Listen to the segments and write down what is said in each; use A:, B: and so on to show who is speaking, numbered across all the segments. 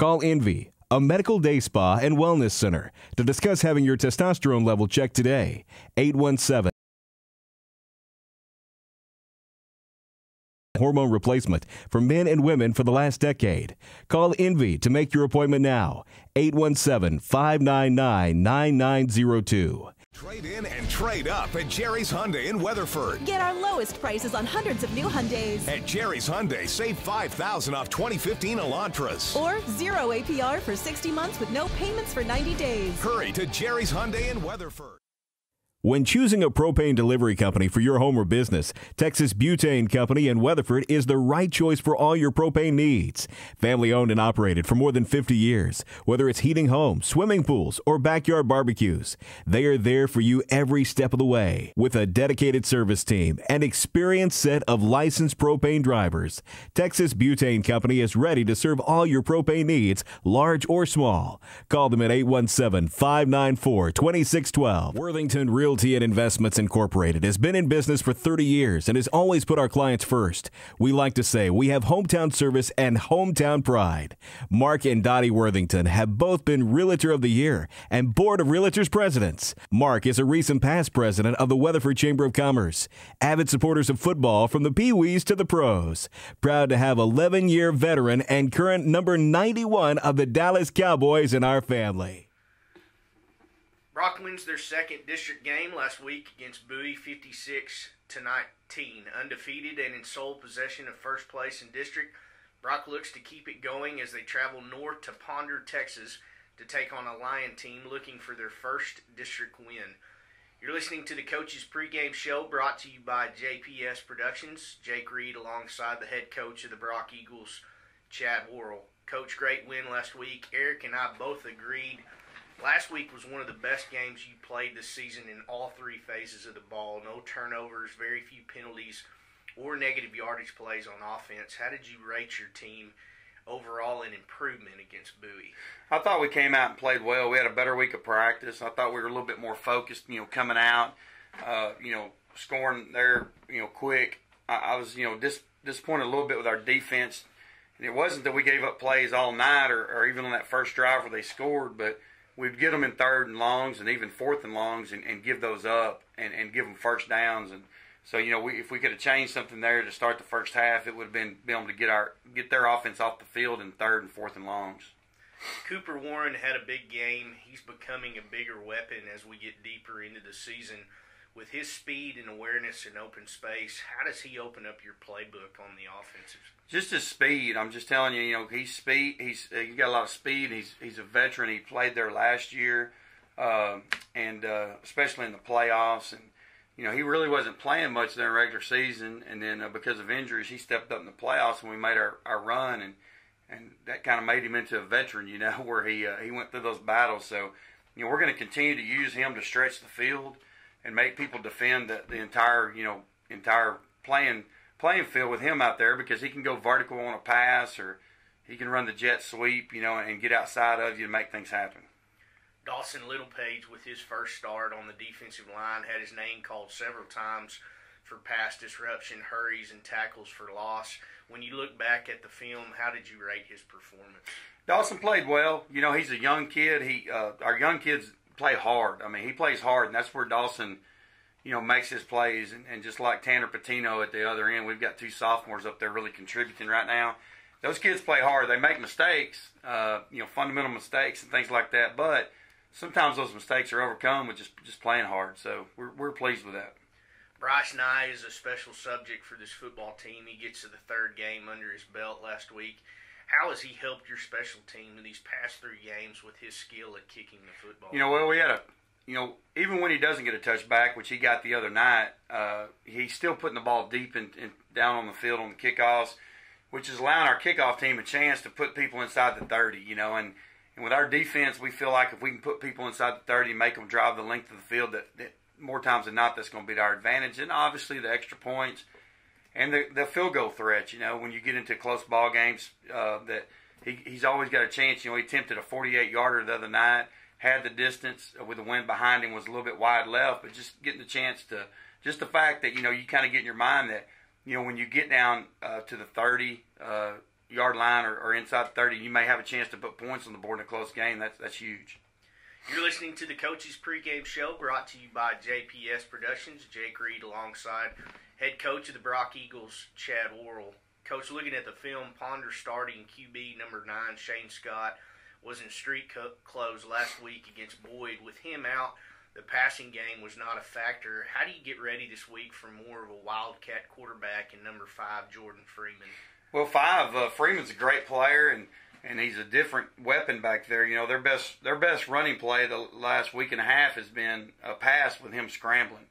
A: Call Envy, a medical day spa and wellness center, to discuss having your testosterone level checked today. 817 hormone replacement for men and women for the last decade. Call Envy to make your appointment now. 817-599-9902.
B: Trade in and trade up at Jerry's Hyundai in Weatherford.
C: Get our lowest prices on hundreds of new Hyundais.
B: At Jerry's Hyundai, save $5,000 off 2015 Elantras.
C: Or 0 APR for 60 months with no payments for 90 days.
B: Hurry to Jerry's Hyundai in Weatherford.
A: When choosing a propane delivery company for your home or business, Texas Butane Company in Weatherford is the right choice for all your propane needs. Family owned and operated for more than 50 years. Whether it's heating homes, swimming pools, or backyard barbecues, they are there for you every step of the way. With a dedicated service team and experienced set of licensed propane drivers, Texas Butane Company is ready to serve all your propane needs, large or small. Call them at 817-594-2612. Worthington Realty and Investments Incorporated has been in business for 30 years and has always put our clients first. We like to say we have hometown service and hometown pride. Mark and Dottie Worthington have both been Realtor of the Year and Board of Realtors Presidents. Mark is a recent past president of the Weatherford Chamber of Commerce. Avid supporters of football from the Pee-wees to the pros. Proud to have 11-year veteran and current number 91 of the Dallas Cowboys in our family.
D: Brock wins their second district game last week against Bowie, 56-19. Undefeated and in sole possession of first place in district, Brock looks to keep it going as they travel north to Ponder, Texas, to take on a Lion team looking for their first district win. You're listening to the Coach's Pregame Show, brought to you by JPS Productions. Jake Reed alongside the head coach of the Brock Eagles, Chad Worrell. Coach, great win last week. Eric and I both agreed last week was one of the best games you played this season in all three phases of the ball. No turnovers, very few penalties, or negative yardage plays on offense. How did you rate your team overall in improvement against Bowie?
E: I thought we came out and played well. We had a better week of practice. I thought we were a little bit more focused, coming out, scoring there, quick. I was, disappointed a little bit with our defense. And it wasn't that we gave up plays all night or even on that first drive where they scored, but we'd get them in third and longs and even fourth and longs and give those up and give them first downs. And so, if we could have changed something there to start the first half, it would have been able to get their offense off the field in third and fourth and longs.
D: Cooper Warren had a big game. He's becoming a bigger weapon as we get deeper into the season. With his speed and awareness in open space, how does he open up your playbook on the offensive?
E: Just his speed. I'm just telling you, he's speed. He's got a lot of speed. He's a veteran. He played there last year, and especially in the playoffs. And he really wasn't playing much during regular season. And then because of injuries, he stepped up in the playoffs, and we made our run, and that kind of made him into a veteran. Where he went through those battles. So we're going to continue to use him to stretch the field and make people defend the entire playing field with him out there, because he can go vertical on a pass, or he can run the jet sweep, and get outside of you to make things happen.
D: Dawson Littlepage, with his first start on the defensive line, had his name called several times for pass disruption, hurries, and tackles for loss. When you look back at the film, how did you rate his performance?
E: Dawson played well. He's a young kid. Our young kids play hard. He plays hard, and that's where Dawson, makes his plays. And just like Tanner Patino at the other end, we've got two sophomores up there really contributing right now. Those kids play hard. They make mistakes, fundamental mistakes and things like that. But sometimes those mistakes are overcome with just playing hard. So we're pleased with that.
D: Bryce Nye is a special subject for this football team. He gets to the third game under his belt last week. How has he helped your special team in these past three games with his skill at kicking the football?
E: Well, we had even when he doesn't get a touchback, which he got the other night, he's still putting the ball deep and down on the field on the kickoffs, which is allowing our kickoff team a chance to put people inside the 30, and with our defense, we feel like if we can put people inside the 30 and make them drive the length of the field, that more times than not, that's going to be to our advantage. And obviously the extra points and the field goal threats, when you get into close ball games, that he's always got a chance. He attempted a 48-yarder the other night, had the distance with the wind behind him, was a little bit wide left, but just getting the chance to, just the fact that, you kind of get in your mind that, when you get down to the 30, yard line or inside the 30, you may have a chance to put points on the board in a close game. That's huge.
D: You're listening to the Coaches Pregame Show, brought to you by JPS Productions. Jake Reed alongside head coach of the Brock Eagles, Chad Worrell. Coach, looking at the film, Ponder starting QB number 9, Shane Scott, was in street clothes last week against Boyd. With him out, the passing game was not a factor. How do you get ready this week for more of a Wildcat quarterback in number 5, Jordan Freeman?
E: Well, 5, Freeman's a great player, and he's a different weapon back there. You know, their best running play the last week and a half has been a pass with him scrambling.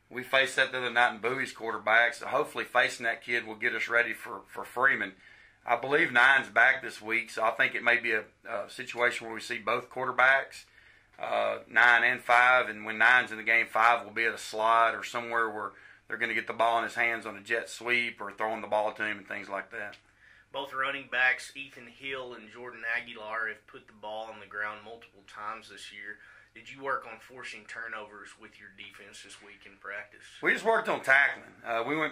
E: We faced that the other night in Bowie's quarterback, so hopefully facing that kid will get us ready for Freeman. I believe 9's back this week, so I think it may be a situation where we see both quarterbacks, 9 and 5, and when 9's in the game, 5 will be at a slot or somewhere where they're going to get the ball in his hands on a jet sweep or throwing the ball to him and things like that.
D: Both running backs, Ethan Hill and Jordan Aguilar, have put the ball on the ground multiple times this year. Did you work on forcing turnovers with your defense this week in practice?
E: We just worked on tackling.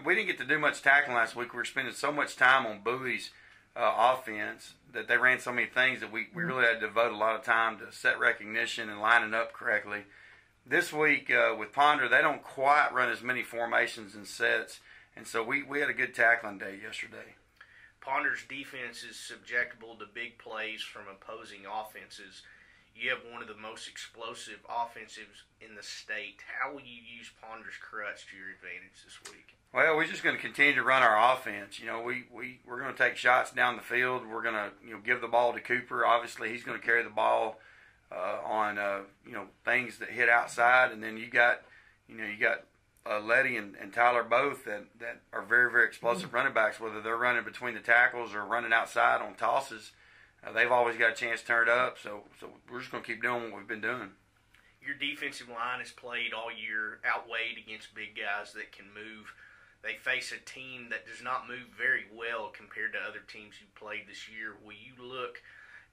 E: We didn't get to do much tackling last week. We were spending so much time on Bowie's offense that they ran so many things that we really had to devote a lot of time to set recognition and lining up correctly. This week with Ponder, they don't quite run as many formations and sets, and so we had a good tackling day yesterday.
D: Ponder's defense is subjectable to big plays from opposing offenses. You have one of the most explosive offensives in the state. How will you use Ponder's crutch to your advantage this week?
E: Well, we're just going to continue to run our offense. You know, we're going to take shots down the field. We're going to give the ball to Cooper. Obviously, he's going to carry the ball on things that hit outside, and then you got Letty and Tyler both that are very, very explosive running backs, whether they're running between the tackles or running outside on tosses. They've always got a chance to turn it up, so we're just going to keep doing what we've been doing.
D: Your defensive line has played all year, outweighed against big guys that can move. They face a team that does not move very well compared to other teams you played this year. Will you look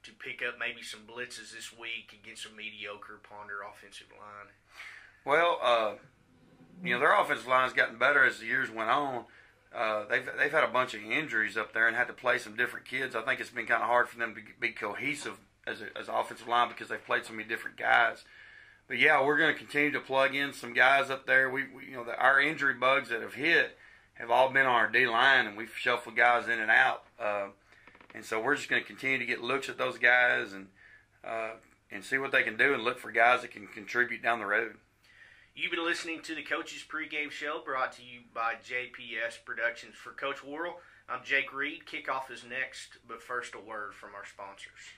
D: to pick up maybe some blitzes this week against a mediocre Ponder offensive line?
E: Well, their offensive line has gotten better as the years went on. They've had a bunch of injuries up there and had to play some different kids. I think it's been kind of hard for them to be cohesive as an offensive line because they've played so many different guys. But yeah, we're going to continue to plug in some guys up there. Our injury bugs that have hit have all been on our D line, and we've shuffled guys in and out. And so we're just going to continue to get looks at those guys and see what they can do and look for guys that can contribute down the road.
D: You've been listening to the Coaches Pregame Show, brought to you by JPS Productions. For Coach Worrell, I'm Jake Reed. Kickoff is next, but first a word from our sponsors.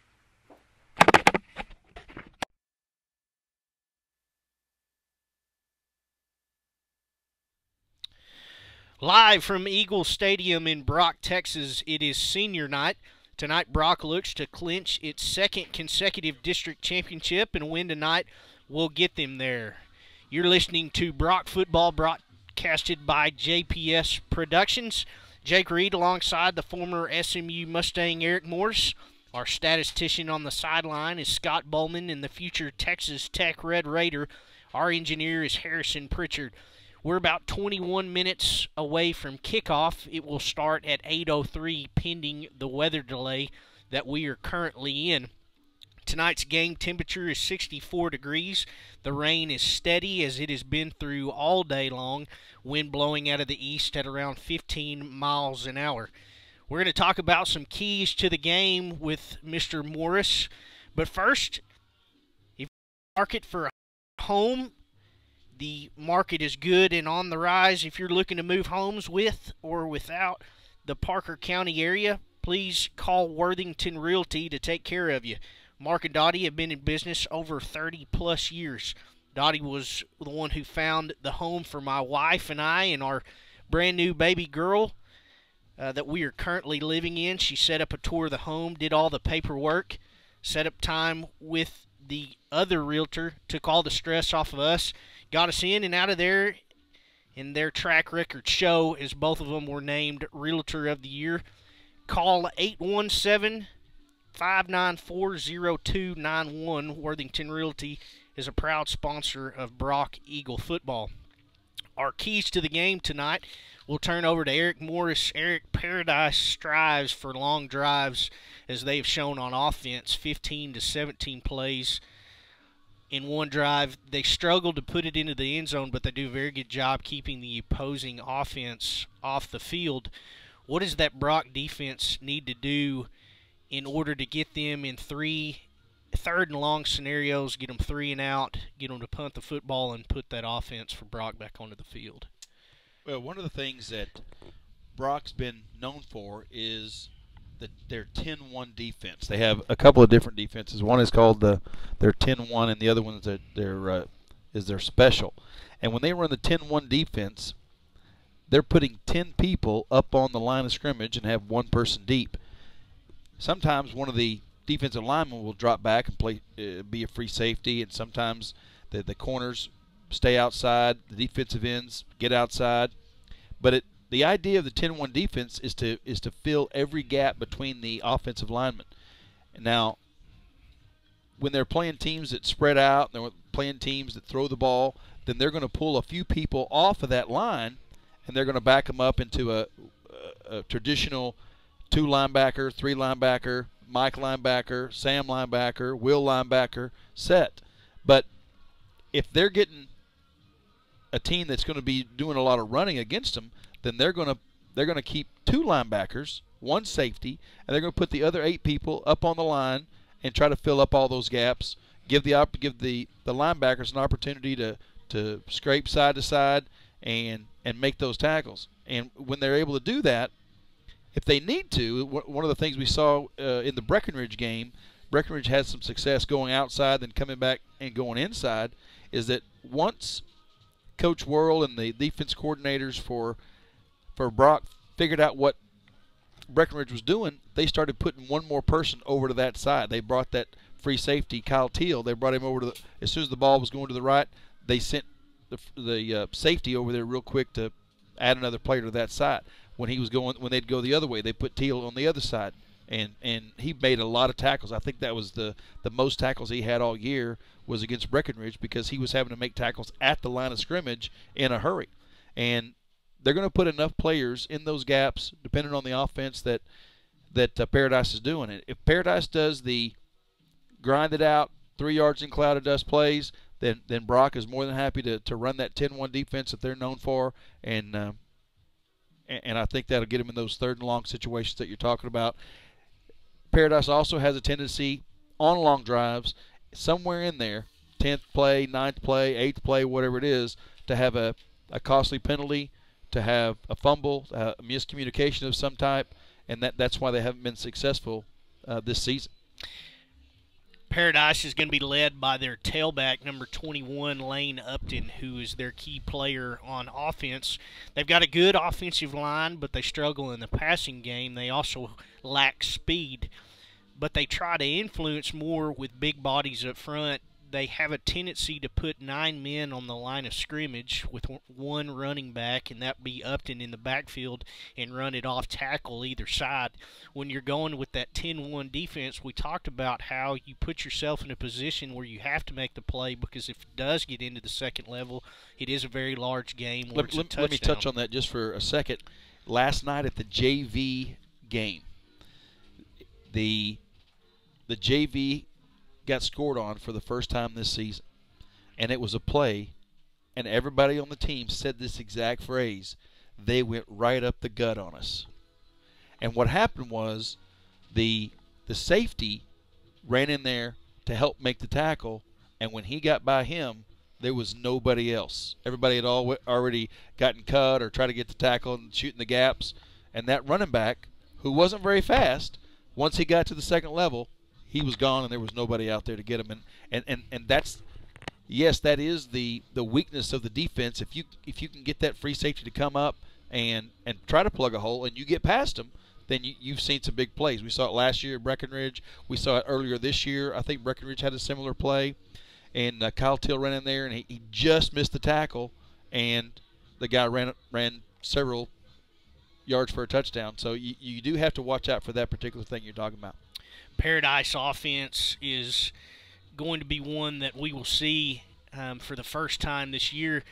F: Live from Eagle Stadium in Brock, Texas, it is senior night. Tonight, Brock looks to clinch its second consecutive district championship, and a win tonight will get them there. You're listening to Brock Football, broadcasted by JPS Productions. Jake Reed alongside the former SMU Mustang Eric Morris. Our statistician on the sideline is Scott Bowman, and the future Texas Tech Red Raider. Our engineer is Harrison Pritchard. We're about 21 minutes away from kickoff. It will start at 8:03 pending the weather delay that we are currently in. Tonight's game temperature is 64 degrees. The rain is steady as it has been through all day long. Wind blowing out of the east at around 15 miles an hour. We're going to talk about some keys to the game with Mr. Morris. But first, if you market for a home, the market is good and on the rise. If you're looking to move homes with or without the Parker County area, please call Worthington Realty to take care of you. Mark and Dottie have been in business over 30-plus years. Dottie was the one who found the home for my wife and I and our brand-new baby girl that we are currently living in. She set up a tour of the home, did all the paperwork, set up time with the other realtor, took all the stress off of us, got us in and out of there, and their track record show as both of them were named Realtor of the Year. Call 817-594-0291. Worthington Realty is a proud sponsor of Brock Eagle football. our keys to the game tonight. We'll turn over to Eric Morris. Eric, Paradise strives for long drives as they've shown on offense, 15 to 17 plays in one drive. They struggle to put it into the end zone, but they do a very good job keeping the opposing offense off the field. What does that Brock defense need to do in order to get them in third and long scenarios, get them 3 and out, get them to punt the football, and put that offense for Brock back onto the field?
G: Well, one of the things that Brock's been known for is their 10-1 defense. They have a couple of different defenses. One is called their 10-1, and the other one is their special. And when they run the 10-1 defense, they're putting 10 people up on the line of scrimmage and have one person deep. Sometimes one of the defensive linemen will drop back and play, be a free safety, and sometimes the corners stay outside, the defensive ends get outside. But the idea of the 10-1 defense is to fill every gap between the offensive linemen. And now, when they're playing teams that spread out, and they're playing teams that throw the ball, then they're going to pull a few people off of that line, and they're going to back them up into a traditional 2 linebacker, 3 linebacker, Mike linebacker, Sam linebacker, Will linebacker set. But if they're getting a team that's going to be doing a lot of running against them, then they're going to keep 2 linebackers, 1 safety, and they're going to put the other 8 people up on the line and try to fill up all those gaps. Give the linebackers an opportunity to scrape side to side and make those tackles. And when they're able to do that, if they need to, one of the things we saw in the Breckenridge game, Breckenridge had some success going outside then coming back and going inside, is that once Coach Worrell and the defense coordinators for Brock figured out what Breckenridge was doing, they started putting one more person over to that side. They brought that free safety, Kyle Teal. They brought him over to as soon as the ball was going to the right, they sent the safety over there real quick to add another player to that side. When they'd go the other way, they put Teal on the other side, and he made a lot of tackles. I think that was the most tackles he had all year was against Breckenridge, because he was having to make tackles at the line of scrimmage in a hurry. And they're going to put enough players in those gaps, depending on the offense that Paradise is doing. And if Paradise does the grind it out, 3 yards in cloud of dust plays, then Brock is more than happy to run that 10-1 defense that they're known for, and I think that'll get them in those 3rd and long situations that you're talking about. Paradise also has a tendency on long drives, somewhere in there, 10th play, 9th play, 8th play, whatever it is, to have a costly penalty, to have a fumble, a miscommunication of some type, and that's why they haven't been successful this season.
F: Paradise is going to be led by their tailback, number 21, Lane Upton, who is their key player on offense. They've got a good offensive line, but they struggle in the passing game. They also lack speed, but they try to influence more with big bodies up front. They have a tendency to put 9 men on the line of scrimmage with 1 running back, and that be Upton in the backfield, and run it off tackle either side. When you're going with that 10-1 defense, we talked about how you put yourself in a position where you have to make the play, because if it does get into the second level, it is a very large game where it's a touchdown.
G: Let me touch on that just for a second. Last night at the JV game, the JV got scored on for the first time this season, and it was a play, and everybody on the team said this exact phrase: they went right up the gut on us. And what happened was the safety ran in there to help make the tackle, and when he got by him, there was nobody else. Everybody had already gotten cut or tried to get the tackle and shooting the gaps, and that running back, who wasn't very fast, once he got to the second level, he was gone, and there was nobody out there to get him. And that's, yes, that is the weakness of the defense. If you can get that free safety to come up and try to plug a hole, and you get past him, then you've seen some big plays. We saw it last year at Breckenridge. We saw it earlier this year. I think Breckenridge had a similar play, and Kyle Till ran in there, and he just missed the tackle, and the guy ran several yards for a touchdown. So you do have to watch out for that particular thing you're talking about.
F: Paradise offense is going to be one that we will see for the first time this year.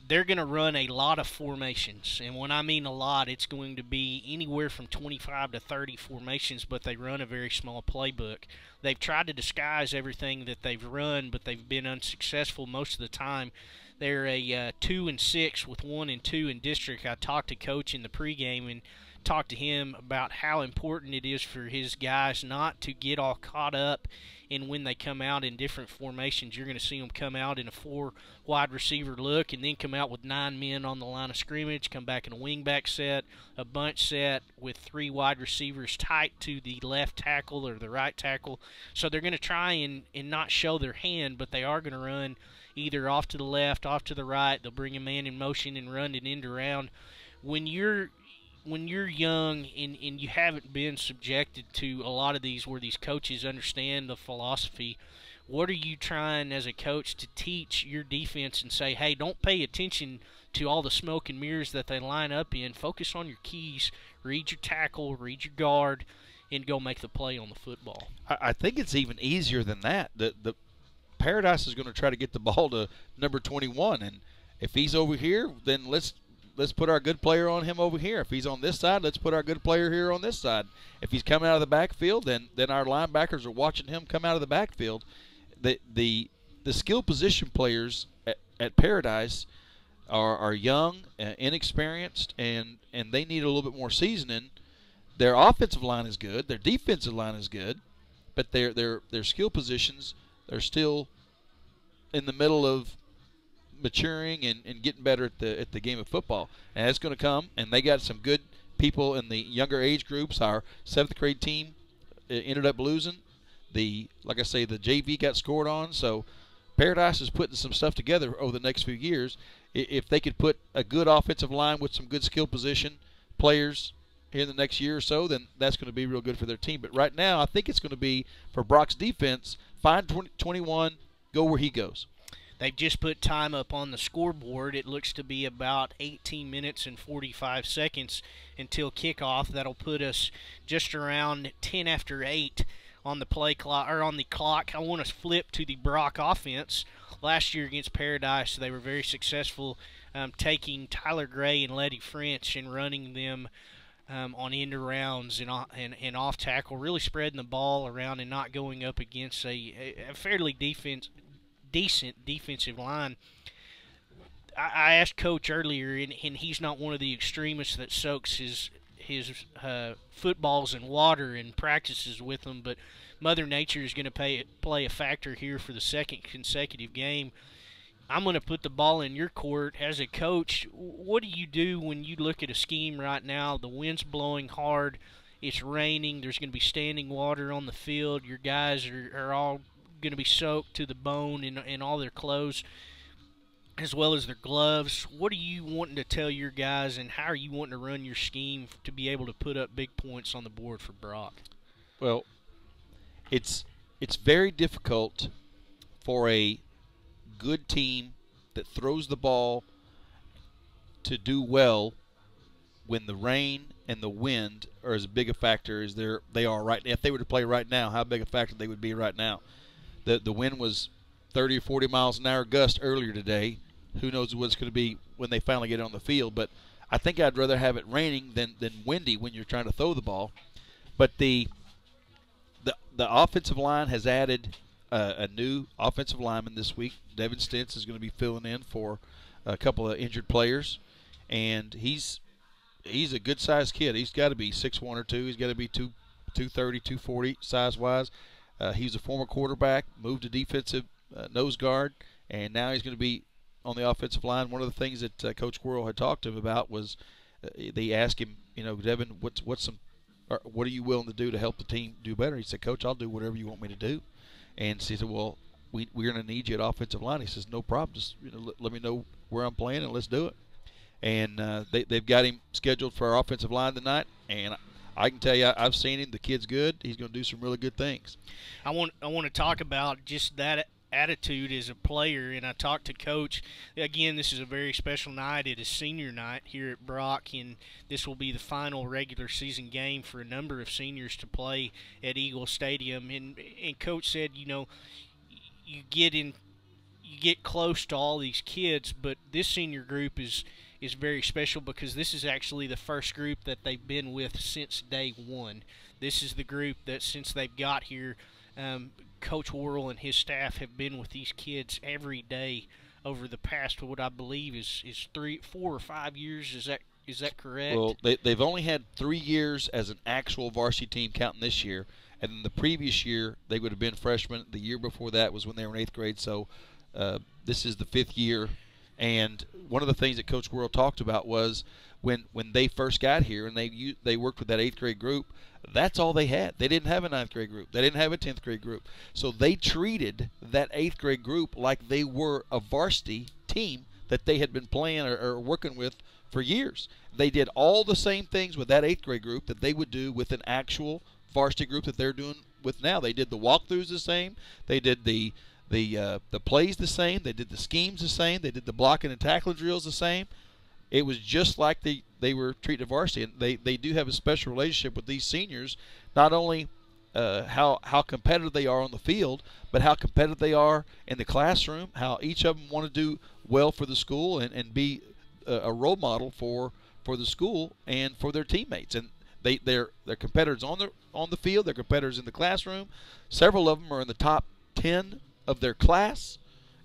F: they're going to run a lot of formations. And when I mean a lot, it's going to be anywhere from 25 to 30 formations, but they run a very small playbook. They've tried to disguise everything that they've run, but they've been unsuccessful most of the time. They're a 2-6 with 1-2 in district. I talked to Coach in the pregame and talked to him about how important it is for his guys not to get all caught up in when they come out in different formations. You're going to see them come out in a 4 wide receiver look and then come out with 9 men on the line of scrimmage, come back in a wingback set, a bunch set with 3 wide receivers tight to the left tackle or the right tackle. So they're going to try and not show their hand, but they are going to run either off to the left, off to the right. They'll bring a man in motion and run it end around. When you're young and you haven't been subjected to a lot of these where these coaches understand the philosophy, what are you trying as a coach to teach your defense and say, hey, don't pay attention to all the smoke and mirrors that they line up in. Focus on your keys, read your tackle, read your guard, and go make the play on the football.
G: I think it's even easier than that. The Paradise is going to try to get the ball to number 21, and if he's over here, then let's put our good player on him over here. If he's on this side, let's put our good player here on this side. If he's coming out of the backfield, then our linebackers are watching him come out of the backfield. The skill position players at Paradise are young, inexperienced, and they need a little bit more seasoning. Their offensive line is good. Their defensive line is good, but their skill positions are still in the middle of maturing and getting better at the game of football. And that's going to come, and they got some good people in the younger age groups. Our 7th grade team ended up losing. Like I say, the JV got scored on, so Paradise is putting some stuff together over the next few years. If they could put a good offensive line with some good skill position players here in the next year or so, then that's going to be real good for their team. But right now, I think it's going to be, for Brock's defense, find 21, go where he goes.
F: They've just put time up on the scoreboard. It looks to be about 18 minutes and 45 seconds until kickoff. That'll put us just around 10 after 8 on the play clock, or on the clock. I want to flip to the Brock offense. Last year against Paradise, they were very successful taking Tyler Gray and Letty French and running them on end arounds and off tackle, really spreading the ball around and not going up against a fairly decent defensive line. I asked Coach earlier, and he's not one of the extremists that soaks his footballs in water and practices with them, but Mother Nature is going to play a factor here for the second consecutive game. I'm going to put the ball in your court. As a coach, what do you do when you look at a scheme right now? The wind's blowing hard, it's raining, there's going to be standing water on the field, your guys are all going to be soaked to the bone in all their clothes as well as their gloves. What are you wanting to tell your guys, and how are you wanting to run your scheme to be able to put up big points on the board for Brock?
G: Well, it's very difficult for a good team that throws the ball to do well when the rain and the wind are as big a factor as they are right now. If they were to play right now, how big a factor they would be right now. The wind was 30 or 40 miles an hour gust earlier today. Who knows what it's going to be when they finally get on the field. But I think I'd rather have it raining than windy when you're trying to throw the ball. But the offensive line has added a new offensive lineman this week. Devin Stentz is going to be filling in for a couple of injured players. And he's a good-sized kid. He's got to be 6'1" or 2. He's got to be 230, 240 size-wise. He's a former quarterback, moved to defensive nose guard, and now he's going to be on the offensive line. One of the things that Coach Quirrell had talked to him about was they asked him, Devin, what are you willing to do to help the team do better? He said, Coach, I'll do whatever you want me to do. And he said, well, we're going to need you at offensive line. He says, no problem. Just let me know where I'm playing and let's do it. And they've got him scheduled for our offensive line tonight, and I can tell you, I've seen him. The kid's good. He's going to do some really good things.
F: I want to talk about just that attitude as a player, and I talked to Coach. Again, this is a very special night. It is senior night here at Brock, and this will be the final regular season game for a number of seniors to play at Eagle Stadium. And Coach said, you you get close to all these kids, but this senior group is very special because this is actually the first group that they've been with since day one. This is the group that since they've got here, Coach Worrell and his staff have been with these kids every day over the past, what I believe is 3, 4, or 5 years. Is that correct?
G: Well, they've only had 3 years as an actual varsity team counting this year, and then the previous year they would have been freshmen. The year before that was when they were in 8th grade, so this is the 5th year. And one of the things that Coach Worrell talked about was when they first got here and they worked with that 8th grade group, that's all they had. They didn't have a 9th grade group. They didn't have a 10th grade group. So they treated that 8th grade group like they were a varsity team that they had been playing or working with for years. They did all the same things with that 8th grade group that they would do with an actual varsity group that they're doing with now. They did the walkthroughs the same. They did the plays the same. They did the schemes the same. They did the blocking and tackling drills the same. It was just like they were treated varsity. And they do have a special relationship with these seniors, not only how competitive they are on the field, but how competitive they are in the classroom, how each of them want to do well for the school and be a role model for the school and for their teammates. And they're competitors on the field. They're competitors in the classroom. Several of them are in the top 10 of their class.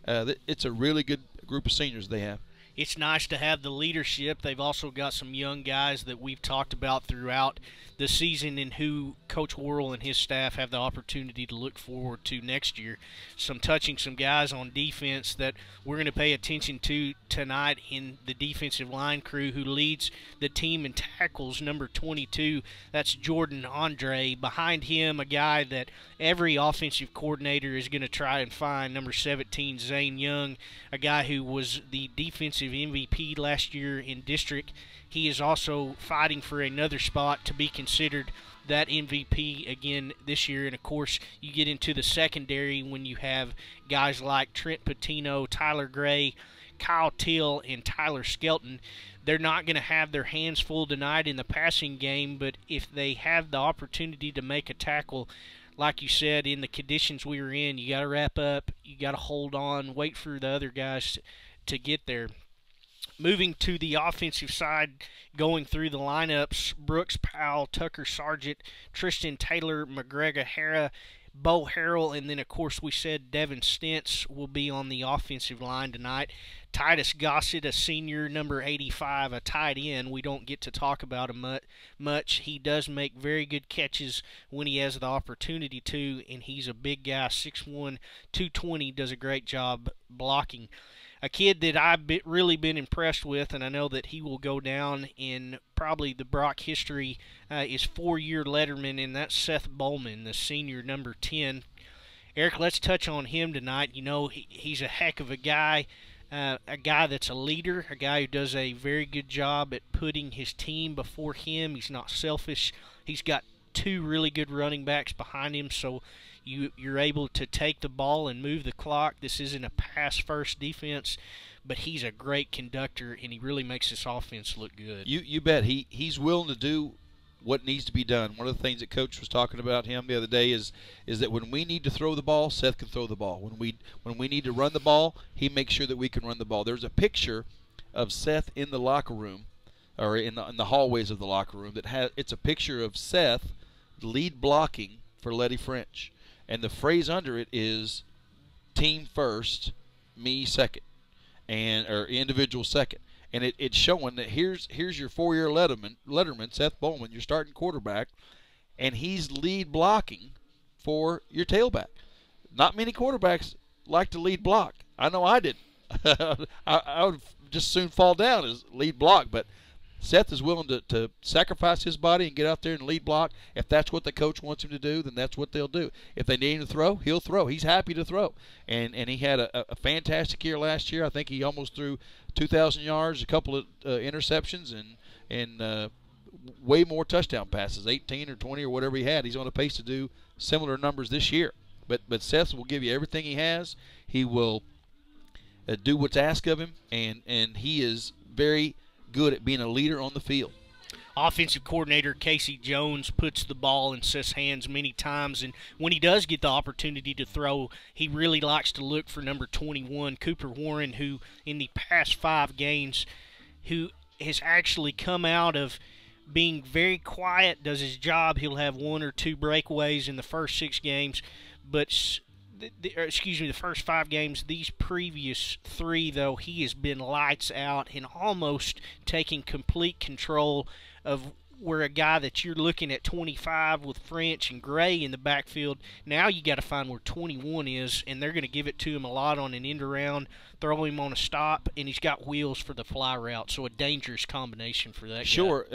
G: It's a really good group of seniors they have.
F: It's nice to have the leadership. They've also got some young guys that we've talked about throughout the season and who Coach Worrell and his staff have the opportunity to look forward to next year. Some guys on defense that we're going to pay attention to tonight in the defensive line crew who leads the team in tackles, number 22. That's Jordan Andre. Behind him, a guy that every offensive coordinator is going to try and find, number 17, Zane Young, a guy who was the defensive MVP last year in district. He is also fighting for another spot to be considered that MVP again this year. And, of course, you get into the secondary when you have guys like Trent Patino, Tyler Gray, Kyle Till, and Tyler Skelton. They're not going to have their hands full tonight in the passing game, but if they have the opportunity to make a tackle, like you said, in the conditions we were in, you got to wrap up, you got to hold on, wait for the other guys to get there. Moving to the offensive side, going through the lineups, Brooks Powell, Tucker Sargent, Tristan Taylor, McGregor Hara, Bo Harrell, and then, of course, we said Devin Stentz will be on the offensive line tonight. Titus Gossett, a senior, number 85, a tight end. We don't get to talk about him much. He does make very good catches when he has the opportunity to, and he's a big guy, 6'1", 220, does a great job blocking. A kid that I've really been impressed with, and I know that he will go down in probably the Brock history, is 4-year letterman, and that's Seth Bowman, the senior, number 10. Eric, let's touch on him tonight. You know, he's a heck of a guy that's a leader, a guy who does a very good job at putting his team before him. He's not selfish. He's got 2 really good running backs behind him, so you're able to take the ball and move the clock. This isn't a pass-first defense, but he's a great conductor, and he really makes this offense look good.
G: You bet. He's willing to do what needs to be done. One of the things that Coach was talking about him the other day is that when we need to throw the ball, Seth can throw the ball. When we need to run the ball, he makes sure that we can run the ball. There's a picture of Seth in the locker room, or in the hallways of the locker room, it's a picture of Seth lead blocking for Letty French. And the phrase under it is team first, me second, or individual second. And it's showing that here's your 4-year letterman, Seth Bowman, your starting quarterback, and he's lead blocking for your tailback. Not many quarterbacks like to lead block. I know I didn't. I would just soon fall down as lead block, but Seth is willing to sacrifice his body and get out there and lead block. If that's what the coach wants him to do, then that's what they'll do. If they need him to throw, he'll throw. He's happy to throw. And he had a fantastic year last year. I think he almost threw 2,000 yards, a couple of interceptions, and way more touchdown passes, 18 or 20 or whatever he had. He's on a pace to do similar numbers this year. But Seth will give you everything he has. He will do what's asked of him, and he is very good at being a leader on the field.
F: offensive coordinator Casey Jones puts the ball in Seth's hands many times, and when he does get the opportunity to throw, he really likes to look for number 21, Cooper Warren, who in the past 5 games, who has actually come out of being very quiet, does his job. He'll have 1 or 2 breakaways in the first 6 games, but the first 5 games. These previous 3, though, he has been lights out and almost taking complete control of where a guy that you're looking at 25 with French and Gray in the backfield, now you got to find where 21 is, and they're going to give it to him a lot on an end around, throw him on a stop, and he's got wheels for the fly route, so a dangerous combination for that guy.
G: Sure.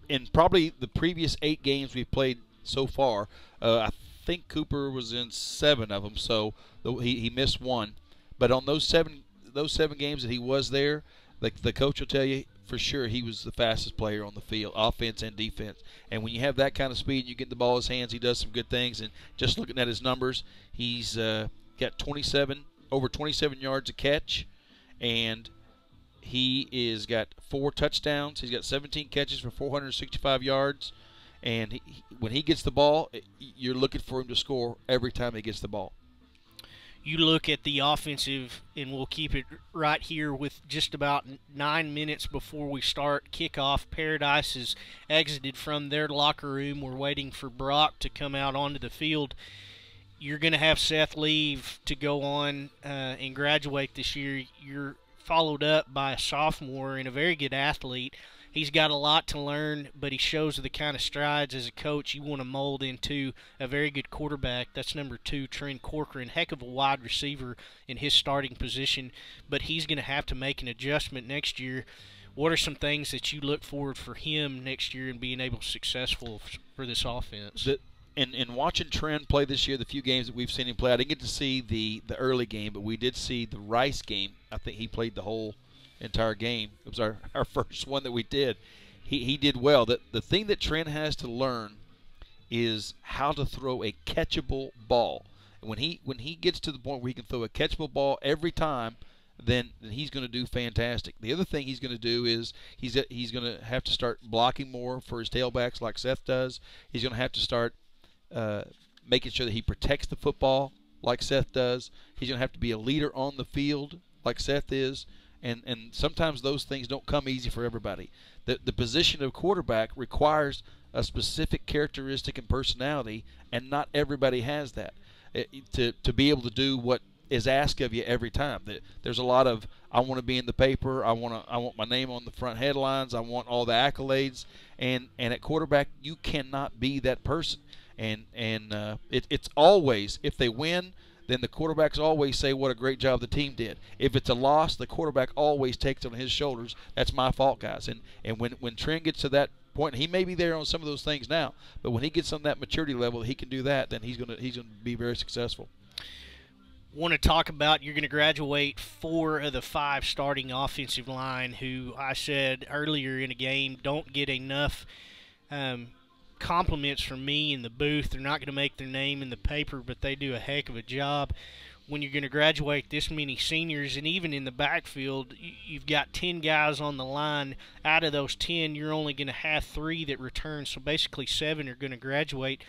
G: In probably the previous 8 games we've played so far, I think Cooper was in 7 of them, so he missed 1. But on those 7 games that he was there, the coach will tell you for sure he was the fastest player on the field, offense and defense. And when you have that kind of speed and you get the ball in his hands, he does some good things. And just looking at his numbers, he's got over 27 yards a catch, and he is got 4 touchdowns. He's got 17 catches for 465 yards. And when he gets the ball, you're looking for him to score every time he gets the ball.
F: You look at the offensive, and we'll keep it right here with just about 9 minutes before we start kickoff. Paradise has exited from their locker room. We're waiting for Brock to come out onto the field. You're going to have Seth leave to go on and graduate this year. You're followed up by a sophomore and a very good athlete. He's got a lot to learn, but he shows the kind of strides as a coach you want to mold into a very good quarterback. That's number 2, Trent Corcoran, heck of a wide receiver in his starting position, but he's going to have to make an adjustment next year. What are some things that you look forward for him next year and being able to be successful for this offense?
G: In watching Trent play this year, the few games that we've seen him play, I didn't get to see the early game, but we did see the Rice game. I think he played the whole entire game. It was our first one that we did. He did well. The thing that Trent has to learn is how to throw a catchable ball. And when he gets to the point where he can throw a catchable ball every time, then he's going to do fantastic. The other thing he's going to do is he's going to have to start blocking more for his tailbacks like Seth does. He's going to have to start making sure that he protects the football like Seth does. He's going to have to be a leader on the field like Seth is. And sometimes those things don't come easy for everybody. The position of quarterback requires a specific characteristic and personality, and not everybody has that. To be able to do what is asked of you every time. There's a lot of, I want to be in the paper, I want my name on the front headlines, I want all the accolades, and at quarterback you cannot be that person. And it's always, if they win, then the quarterbacks always say what a great job the team did. If it's a loss, the quarterback always takes it on his shoulders. That's my fault, guys. And when Trent gets to that point, he may be there on some of those things now, but when he gets on that maturity level, he can do that. Then he's gonna be very successful.
F: Want to talk about, you're going to graduate 4 of the 5 starting offensive line, who I said earlier in a game don't get enough compliments from me in the booth. They're not going to make their name in the paper, but they do a heck of a job. When you're going to graduate this many seniors, and even in the backfield, you've got 10 guys on the line. Out of those 10, you're only going to have 3 that return, so basically 7 are going to graduate.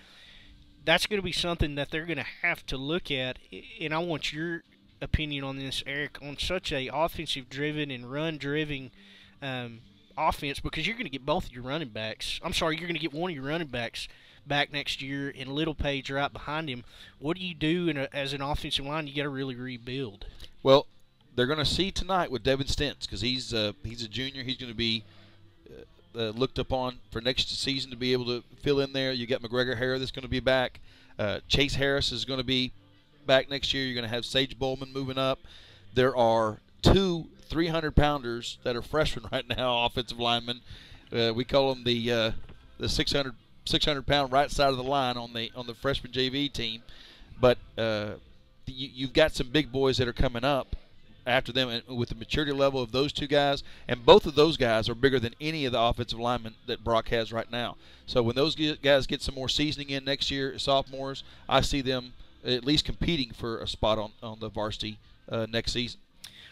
F: That's going to be something that they're going to have to look at, and I want your opinion on this, Eric, on such a offensive-driven and run-driven offense, because you're going to get both of your running backs. I'm sorry, you're going to get one of your running backs back next year, and Littlepage right behind him. What do you do as an offensive line? You got to really rebuild.
G: Well, they're going to see tonight with Devin Stentz, because he's a junior. He's going to be looked upon for next season to be able to fill in there. You got McGregor Hare that's going to be back. Chase Harris is going to be back next year. You're going to have Sage Bowman moving up. There are 2 300-pounders that are freshmen right now, offensive linemen. We call them the 600-pound right side of the line on the freshman JV team. But you've got some big boys that are coming up after them, and with the maturity level of those 2 guys, and both of those guys are bigger than any of the offensive linemen that Brock has right now. So when those guys get some more seasoning in next year, sophomores, I see them at least competing for a spot on the varsity next season.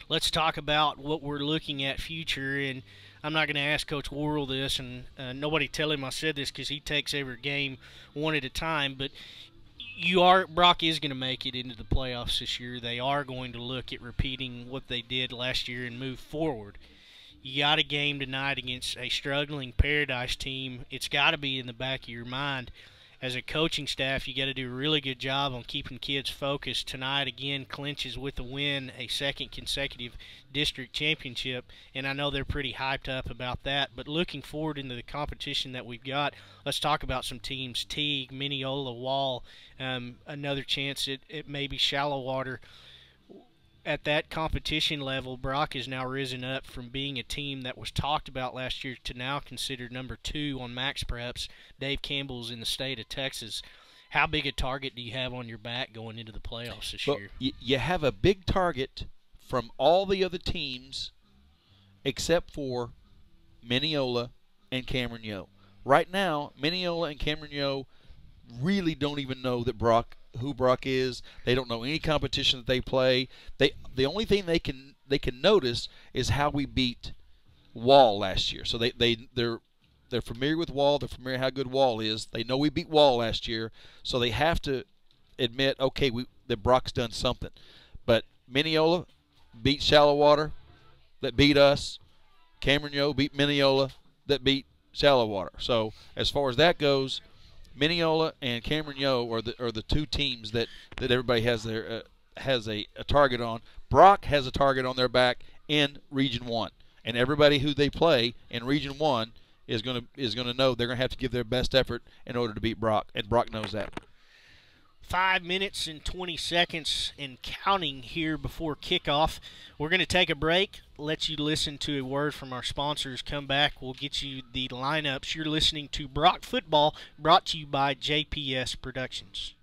F: Let's talk about what we're looking at future, and I'm not going to ask Coach Worrell this, and nobody tell him I said this because he takes every game one at a time, but Brock is going to make it into the playoffs this year. They are going to look at repeating what they did last year and move forward. You got a game tonight against a struggling Paradise team. It's got to be in the back of your mind. As a coaching staff, you got to do a really good job on keeping kids focused. Tonight, again, clinches with a win, a second consecutive district championship, and I know they're pretty hyped up about that. But looking forward into the competition that we've got, let's talk about some teams. Teague, Mineola, Wall, another chance at maybe Shallow Water. At that competition level, Brock has now risen up from being a team that was talked about last year to now considered number 2 on Max Preps. Dave Campbell's in the state of Texas. How big a target do you have on your back going into the playoffs this year?
G: You have a big target from all the other teams except for Mineola and Cameron Yoe. Right now, Mineola and Cameron Yoe really don't even know who Brock is. They don't know any competition that they play. The only thing they can notice is how we beat Wall last year. So they're familiar with Wall. They're familiar how good Wall is. They know we beat Wall last year, so they have to admit, okay, that Brock's done something. But Mineola beat Shallow Water, that beat us. Cameron Yoe beat Mineola, that beat Shallow Water. So as far as that goes, Mineola and Cameron Yoe are the two teams that everybody has a target on. Brock has a target on their back in Region 1, and everybody who they play in Region 1 is going to know they're going to have to give their best effort in order to beat Brock, and Brock knows that.
F: 5 minutes and 20 seconds and counting here before kickoff. We're going to take a break, let you listen to a word from our sponsors. Come back, we'll get you the lineups. You're listening to Brock Football, brought to you by JPS Productions.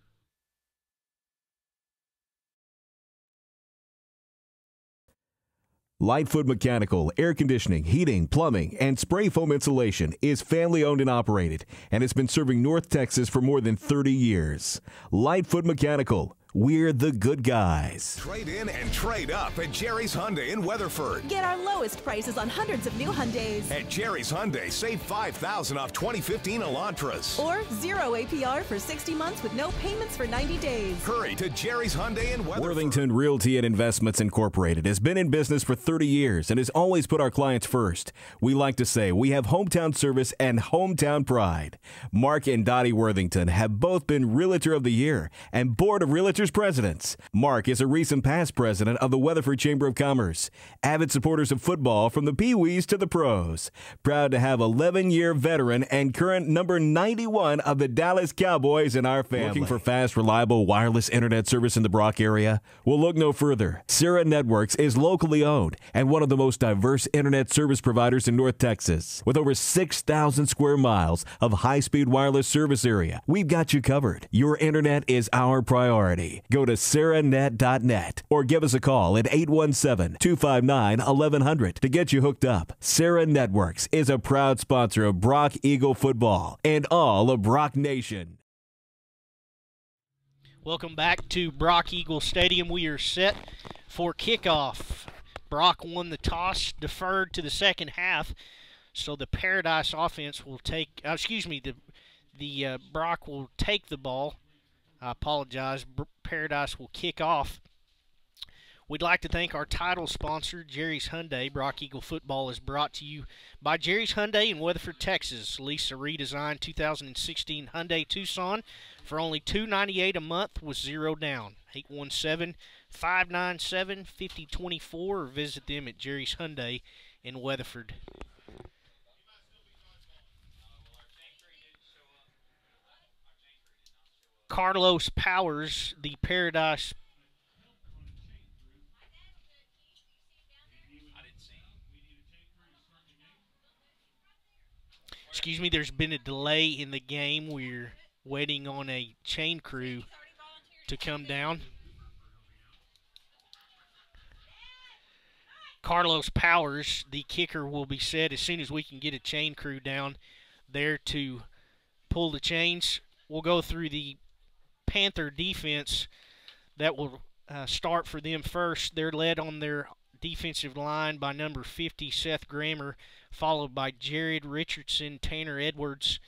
A: Lightfoot Mechanical, air conditioning, heating, plumbing, and spray foam insulation is family owned and operated, and it's been serving North Texas for more than 30 years. Lightfoot Mechanical, we're the good guys.
B: Trade in and trade up at Jerry's Hyundai in Weatherford.
C: Get our lowest prices on hundreds of new Hyundais.
B: At Jerry's Hyundai, save $5,000 off 2015 Elantras.
C: Or 0 APR for 60 months with no payments for 90 days.
B: Hurry to Jerry's Hyundai in Weatherford.
A: Worthington Realty and Investments Incorporated has been in business for 30 years and has always put our clients first. We like to say we have hometown service and hometown pride. Mark and Dottie Worthington have both been Realtor of the Year and Board of Realtors Presidents. Mark is a recent past president of the Weatherford Chamber of Commerce. Avid supporters of football from the Pee-wees to the pros. Proud to have 11-year veteran and current number 91 of the Dallas Cowboys in our family. Looking for fast, reliable wireless internet service in the Brock area? Well, look no further. Sarah Networks is locally owned and one of the most diverse internet service providers in North Texas. With over 6,000 square miles of high-speed wireless service area, we've got you covered. Your internet is our priority. Go to sarahnet.net or give us a call at 817-259-1100 to get you hooked up. Sarah Networks is a proud sponsor of Brock Eagle football and all of Brock Nation.
F: Welcome back to Brock Eagle Stadium. We are set for kickoff. Brock won the toss, deferred to the second half, so the Paradise offense will take, the Brock will take the ball. I apologize. Paradise will kick off. We'd like to thank our title sponsor, Jerry's Hyundai. Brock Eagle Football is brought to you by Jerry's Hyundai in Weatherford, Texas. Lease a redesigned 2016 Hyundai Tucson for only $298 a month with 0 down. 817-597-5024 or visit them at Jerry's Hyundai in Weatherford. Carlos Powers, the Paradise. Excuse me, there's been a delay in the game. We're waiting on a chain crew to come down. Carlos Powers, the kicker, will be set as soon as we can get a chain crew down there to pull the chains. We'll go through the Panther defense that will start for them first. They're led on their defensive line by number 50, Seth Grammer, followed by Jared Richardson, Tanner Edwards,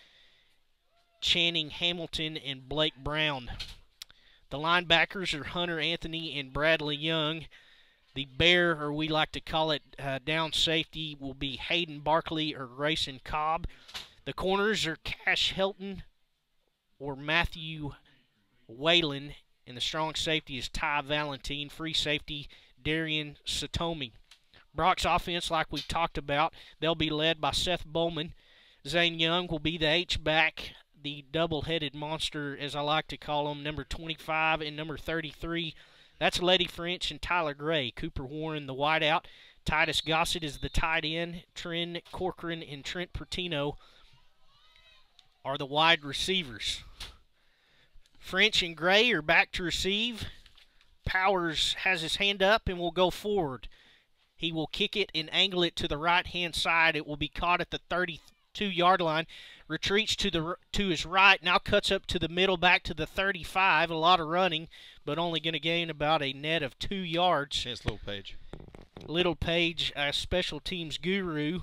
F: Channing Hamilton, and Blake Brown. The linebackers are Hunter Anthony and Bradley Young. The bear, or we like to call it down safety, will be Hayden Barkley or Grayson Cobb. The corners are Cash Helton or Matthew Whalen, and the strong safety is Ty Valentine. Free safety, Darian Satomi. Brock's offense, like we talked about, they'll be led by Seth Bowman. Zane Young will be the H-back, the double-headed monster, as I like to call him, number 25 and number 33. That's Letty French and Tyler Gray. Cooper Warren, the wideout. Titus Gossett is the tight end. Trent Corcoran and Trent Pertino are the wide receivers. French and Gray are back to receive. Powers has his hand up and will go forward. He will kick it and angle it to the right-hand side. It will be caught at the 32-yard line. Retreats to his right, now cuts up to the middle, back to the 35. A lot of running, but only going to gain about a net of 2 yards.
G: Chance Little Page.
F: Little Page, a special teams guru,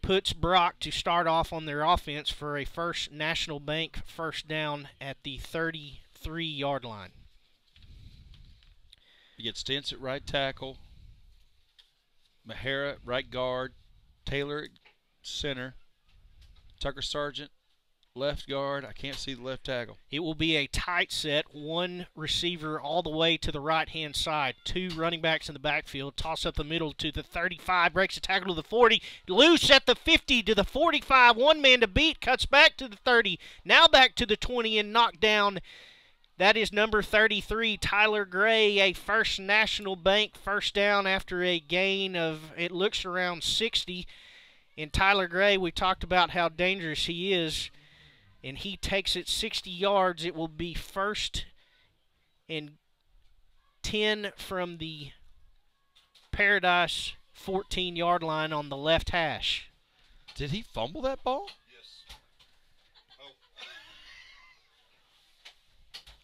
F: puts Brock to start off on their offense for a First National Bank first down at the 33-yard line.
G: You get Stentz at right tackle, Mahara at right guard, Taylor at center, Tucker Sargent left guard. I can't see the left tackle.
F: It will be a tight set, one receiver all the way to the right-hand side, 2 running backs in the backfield, toss up the middle to the 35, breaks the tackle to the 40, loose at the 50 to the 45, one man to beat, cuts back to the 30, now back to the 20 and knocked down. That is number 33, Tyler Gray, a First National Bank first down after a gain of, it looks around 60. And Tyler Gray, we talked about how dangerous he is, and he takes it 60 yards. It will be 1st and 10 from the Paradise 14-yard line on the left hash.
G: Did he fumble that ball?
H: Yes. Oh.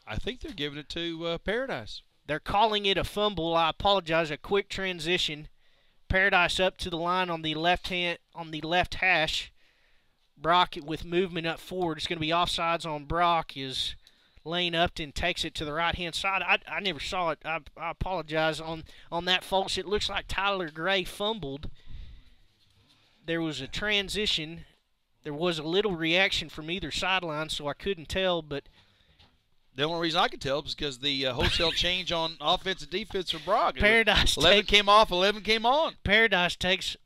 G: I think they're giving it to Paradise.
F: They're calling it a fumble. I apologize. A quick transition. Paradise up to the line on the left hash. Brock with movement up forward. It's going to be offsides on Brock as Lane Upton takes it to the right-hand side. I never saw it. I apologize on that, folks. It looks like Tyler Gray fumbled. There was a transition. There was a little reaction from either sideline, so I couldn't tell, but
G: the only reason I could tell is because the wholesale change on offense and defense for Brock.
F: Paradise
G: 11 came off, 11 came on.
F: Paradise takes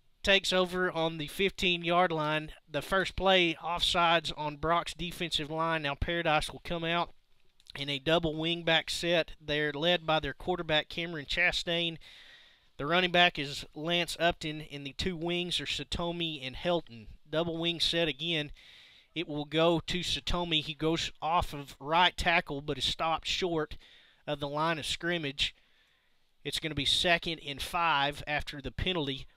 F: over on the 15-yard line. The first play, offsides on Brock's defensive line. Now Paradise will come out in a double wingback set. They're led by their quarterback, Cameron Chastain. The running back is Lance Upton, and the 2 wings are Satomi and Helton. Double wing set again. It will go to Satomi. He goes off of right tackle, but is stopped short of the line of scrimmage. It's going to be 2nd and 5 after the penalty.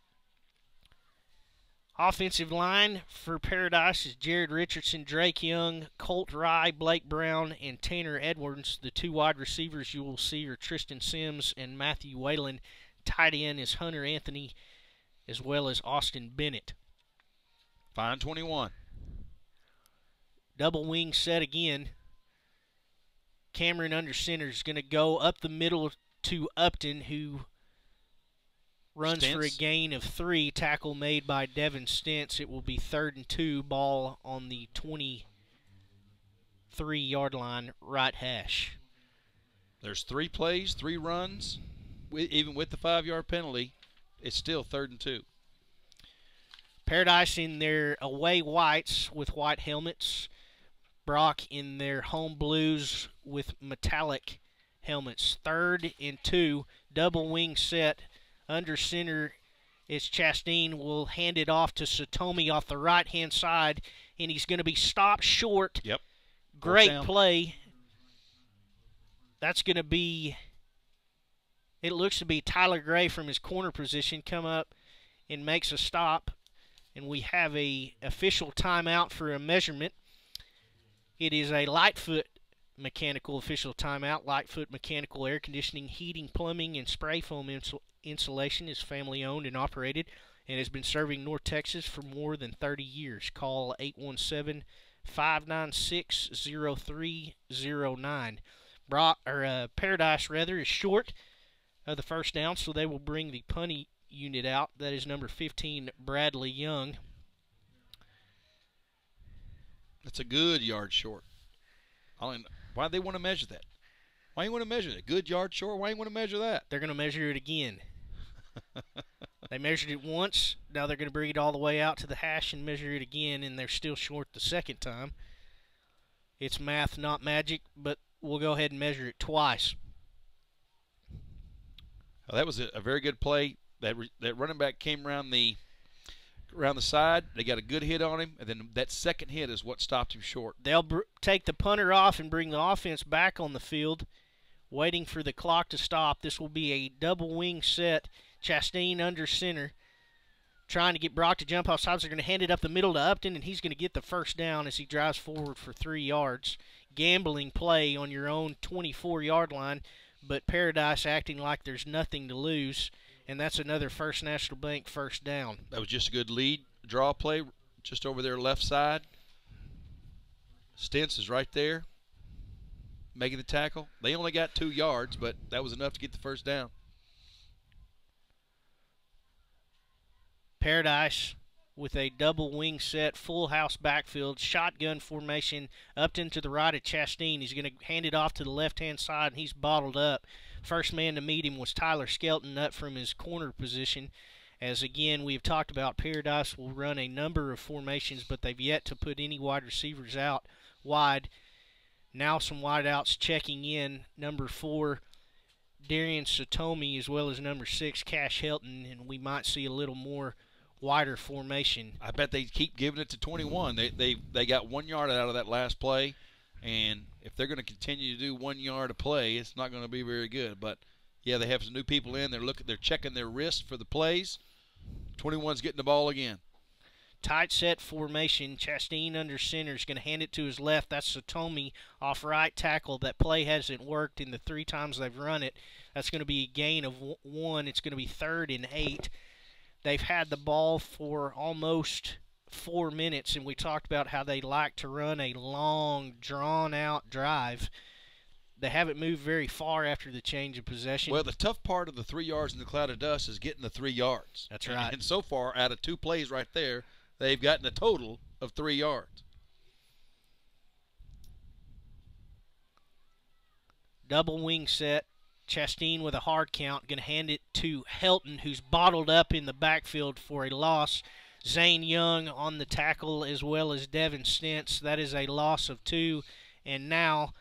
F: Offensive line for Paradise is Jared Richardson, Drake Young, Colt Rye, Blake Brown, and Tanner Edwards. The 2 wide receivers you will see are Tristan Sims and Matthew Whalen. Tight end is Hunter Anthony, as well as Austin Bennett.
G: Fine 21.
F: Double wing set again. Cameron under center is going to go up the middle to Upton, who runs
G: Stentz
F: for a gain of 3. Tackle made by Devin Stentz. It will be 3rd and 2. Ball on the 23-yard line, right hash.
G: There's 3 plays, 3 runs. Even with the 5-yard penalty, it's still 3rd and 2.
F: Paradise in their away whites with white helmets. Brock in their home blues with metallic helmets. 3rd and 2, double wing set. Under center is Chastain. Will hand it off to Satomi off the right-hand side, and he's going to be stopped short.
G: Yep.
F: Great play. That's going to be, it looks to be Tyler Gray from his corner position come up and makes a stop, and we have a official timeout for a measurement. It is a Lightfoot mechanical official timeout. Lightfoot Mechanical Air Conditioning, Heating, Plumbing, and Spray Foam Insulation is family owned and operated and has been serving North Texas for more than 30 years. Call 817-596-0309. Paradise is short of the first down, so they will bring the punting unit out. That is number 15, Bradley Young.
G: That's a good yard short. Why do they want to measure that? Why do you want to measure that? Good yard short? Why do you want to measure that?
F: They're going to measure it again. They measured it once. Now they're going to bring it all the way out to the hash and measure it again, and they're still short the second time. It's math, not magic, but we'll go ahead and measure it twice.
G: Well, that was a very good play. That running back came around the side. They got a good hit on him, and then that second hit is what stopped him short.
F: They'll take the punter off and bring the offense back on the field, waiting for the clock to stop. This will be a double wing set. Chastain under center, trying to get Brock to jump off sides. They're going to hand it up the middle to Upton, and he's going to get the first down as he drives forward for 3 yards. Gambling play on your own 24-yard line, but Paradise acting like there's nothing to lose, and that's another First National Bank first down.
G: That was just a good lead draw play just over their left side. Stentz is right there making the tackle. They only got 2 yards, but that was enough to get the first down.
F: Paradise with a double wing set, full house backfield, shotgun formation, Upton to the right of Chastain. He's going to hand it off to the left-hand side, and he's bottled up. First man to meet him was Tyler Skelton up from his corner position. As, again, we've talked about, Paradise will run a number of formations, but they've yet to put any wide receivers out wide. Now some wideouts checking in. Number 4, Darian Satomi, as well as number 6, Cash Helton, and we might see a little more wider formation.
G: I bet they keep giving it to 21. They got 1 yard out of that last play, and if they're going to continue to do 1 yard a play, it's not going to be very good. But yeah, they have some new people in. They're checking their wrist for the plays. 21's getting the ball again.
F: Tight set formation. Chastain under center is going to hand it to his left. That's Satomi off right tackle. That play hasn't worked in the 3 times they've run it. That's going to be a gain of 1. It's going to be 3rd and 8. They've had the ball for almost 4 minutes, and we talked about how they like to run a long, drawn-out drive. They haven't moved very far after the change of possession.
G: Well, the tough part of the 3 yards in the cloud of dust is getting the 3 yards.
F: That's right.
G: And so far, out of 2 plays right there, they've gotten a total of 3 yards.
F: Double wing set. Chastain with a hard count, going to hand it to Helton, who's bottled up in the backfield for a loss. Zane Young on the tackle, as well as Devin Stentz. That is a loss of 2. And now,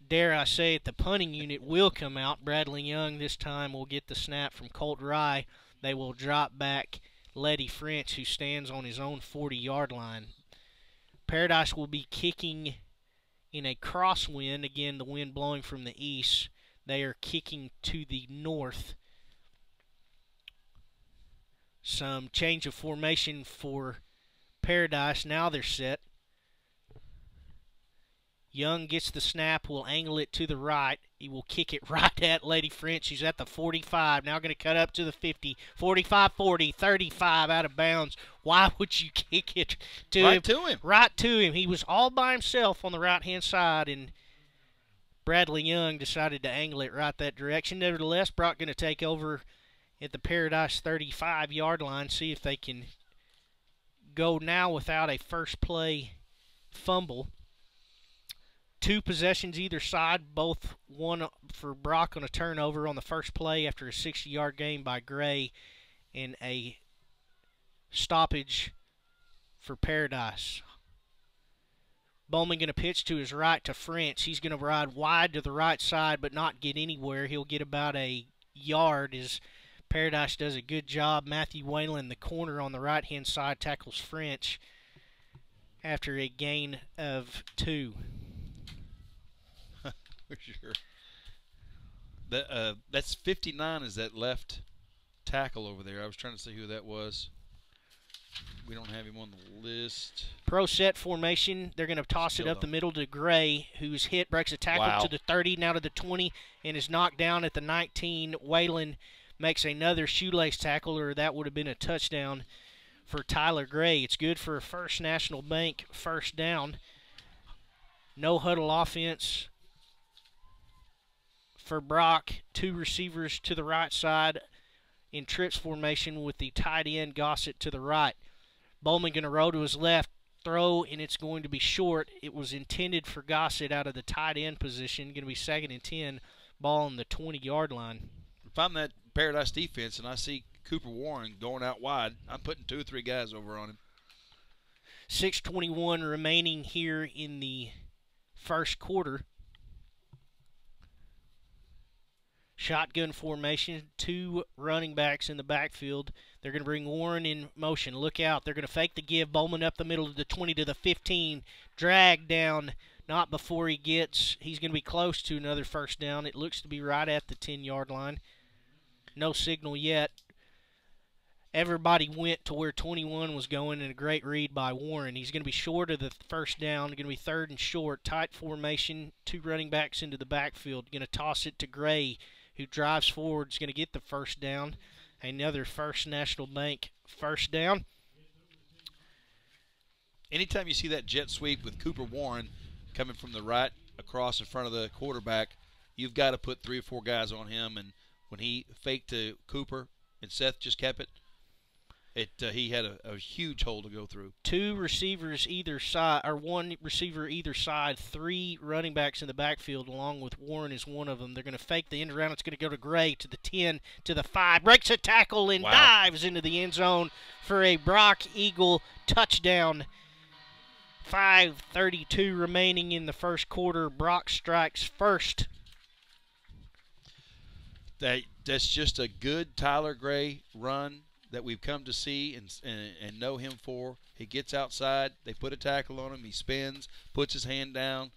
F: dare I say it, the punting unit will come out. Bradley Young this time will get the snap from Colt Rye. They will drop back Letty French, who stands on his own 40-yard line. Paradise will be kicking in a crosswind. Again, the wind blowing from the east. They are kicking to the north. Some change of formation for Paradise. Now they're set. Young gets the snap, will angle it to the right. He will kick it right at Lady French. He's at the 45. Now going to cut up to the 50. 45, 40, 35 out of bounds. Why would you kick it to him? Right to him. He was all by himself on the right-hand side, and Bradley Young decided to angle it right that direction. Nevertheless, Brock going to take over at the Paradise 35-yard line, see if they can go now without a first play fumble. 2 possessions either side, both one for Brock on a turnover on the first play after a 60-yard gain by Gray, and a stoppage for Paradise. Bowman going to pitch to his right to French. He's going to ride wide to the right side but not get anywhere. He'll get about a yard as Paradise does a good job. Matthew Whalen, the corner on the right-hand side, tackles French after a gain of 2.
G: For sure. That's 59 is that left tackle over there. I was trying to see who that was. we don't have him on the list.
F: Pro set formation. They're going to toss it
G: Still
F: up the
G: don't.
F: middle to Gray, who's hit, breaks a tackle
G: Wow.
F: to the 30, now to the 20, and is knocked down at the 19. Whalen makes another shoelace tackle, or that would have been a touchdown for Tyler Gray. It's good for a First National Bank first down. No huddle offense for Brock. 2 receivers to the right side in trips formation with the tight end Gossett to the right. Bowman going to roll to his left, throw, and it's going to be short. It was intended for Gossett out of the tight end position. Going to be 2nd and 10, ball on the 20-yard line.
G: If I'm that Paradise defense and I see Cooper Warren going out wide, I'm putting 2 or 3 guys over on him.
F: 6:21 remaining here in the first quarter. Shotgun formation, 2 running backs in the backfield. They're going to bring Warren in motion. Look out. They're going to fake the give. Bowman up the middle to the 20 to the 15. Drag down. Not before he's going to be close to another first down. It looks to be right at the 10-yard line. No signal yet. Everybody went to where 21 was going, and a great read by Warren. He's going to be short of the first down. Going to be 3rd and short. Tight formation. 2 running backs into the backfield. Going to toss it to Gray, who drives forward, is going to get the first down. Another First National Bank first down.
G: Anytime you see that jet sweep with Cooper Warren coming from the right across in front of the quarterback, you've got to put 3 or 4 guys on him. And when he faked to Cooper and Seth just kept it, he had a huge hole to go through.
F: 2 receivers either side, or 1 receiver either side, 3 running backs in the backfield, along with Warren is one of them. They're going to fake the end around. It's going to go to Gray to the 10, to the 5, breaks a tackle and dives into the end zone for a Brock Eagle touchdown. 5:32 remaining in the first quarter. Brock strikes first.
G: That's just a good Tyler Gray run that we've come to see and know him for. He gets outside, they put a tackle on him, he spins, puts his hand down,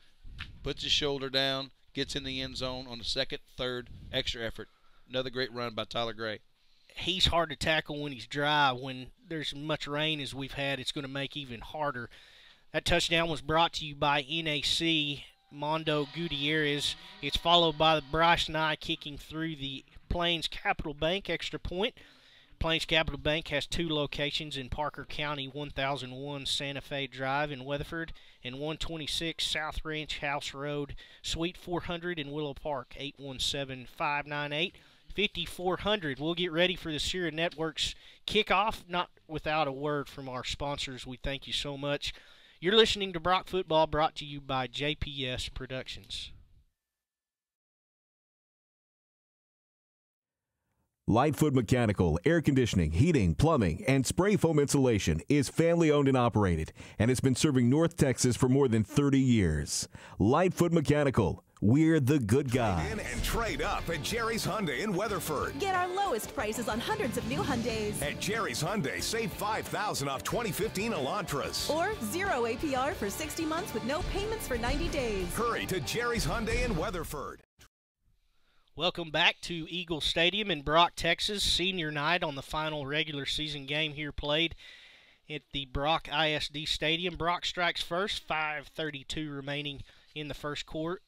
G: puts his shoulder down, gets in the end zone on the 2nd, 3rd, extra effort. Another great run by Tyler Gray.
F: He's hard to tackle when he's dry. When there's as much rain as we've had, it's going to make even harder. That touchdown was brought to you by NAC, Mondo Gutierrez. It's followed by Bryce Nye kicking through the Plains Capital Bank extra point. Plains Capital Bank has 2 locations in Parker County, 1001 Santa Fe Drive in Weatherford and 126 South Ranch House Road, Suite 400 in Willow Park, 817-598-5400. We'll get ready for the Sierra Networks kickoff, not without a word from our sponsors. We thank you so much. You're listening to Brock Football, brought to you by JPS Productions.
A: Lightfoot Mechanical, air conditioning, heating, plumbing, and spray foam insulation is family owned and operated and has been serving North Texas for more than 30 years. Lightfoot Mechanical, we're the good guys.
B: In and trade up at Jerry's Hyundai in Weatherford.
C: Get our lowest prices on hundreds of new Hyundais.
B: At Jerry's Hyundai, save $5,000 off 2015 Elantras.
C: Or 0 APR for 60 months with no payments for 90 days.
B: Hurry to Jerry's Hyundai in Weatherford.
F: Welcome back to Eagle Stadium in Brock, Texas. Senior night on the final regular season game here played at the Brock ISD Stadium. Brock strikes first, 5:32 remaining in the first quarter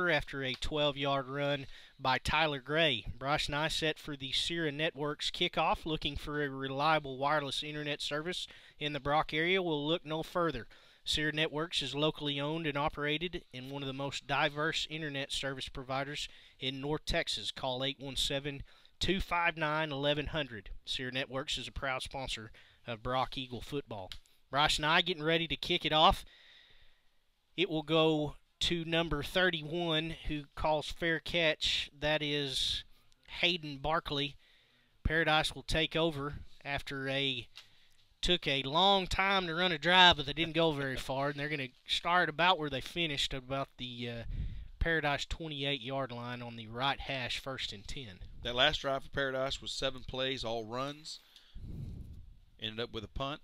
F: after a 12-yard run by Tyler Gray. Bryce Nye set for the Sierra Networks kickoff, looking for a reliable wireless internet service in the Brock area. Will look no further. Sierra Networks is locally owned and operated and one of the most diverse internet service providers in North Texas. Call 817-259-1100. Sierra Networks is a proud sponsor of Brock Eagle football. Bryce Nye getting ready to kick it off. It will go to number 31, who calls fair catch. That is Hayden Barkley. Paradise will take over after took a long time to run a drive, but they didn't go very far, and they're going to start about where they finished, about the Paradise 28-yard line on the right hash, 1st and 10.
G: That last drive for Paradise was 7 plays, all runs. Ended up with a punt.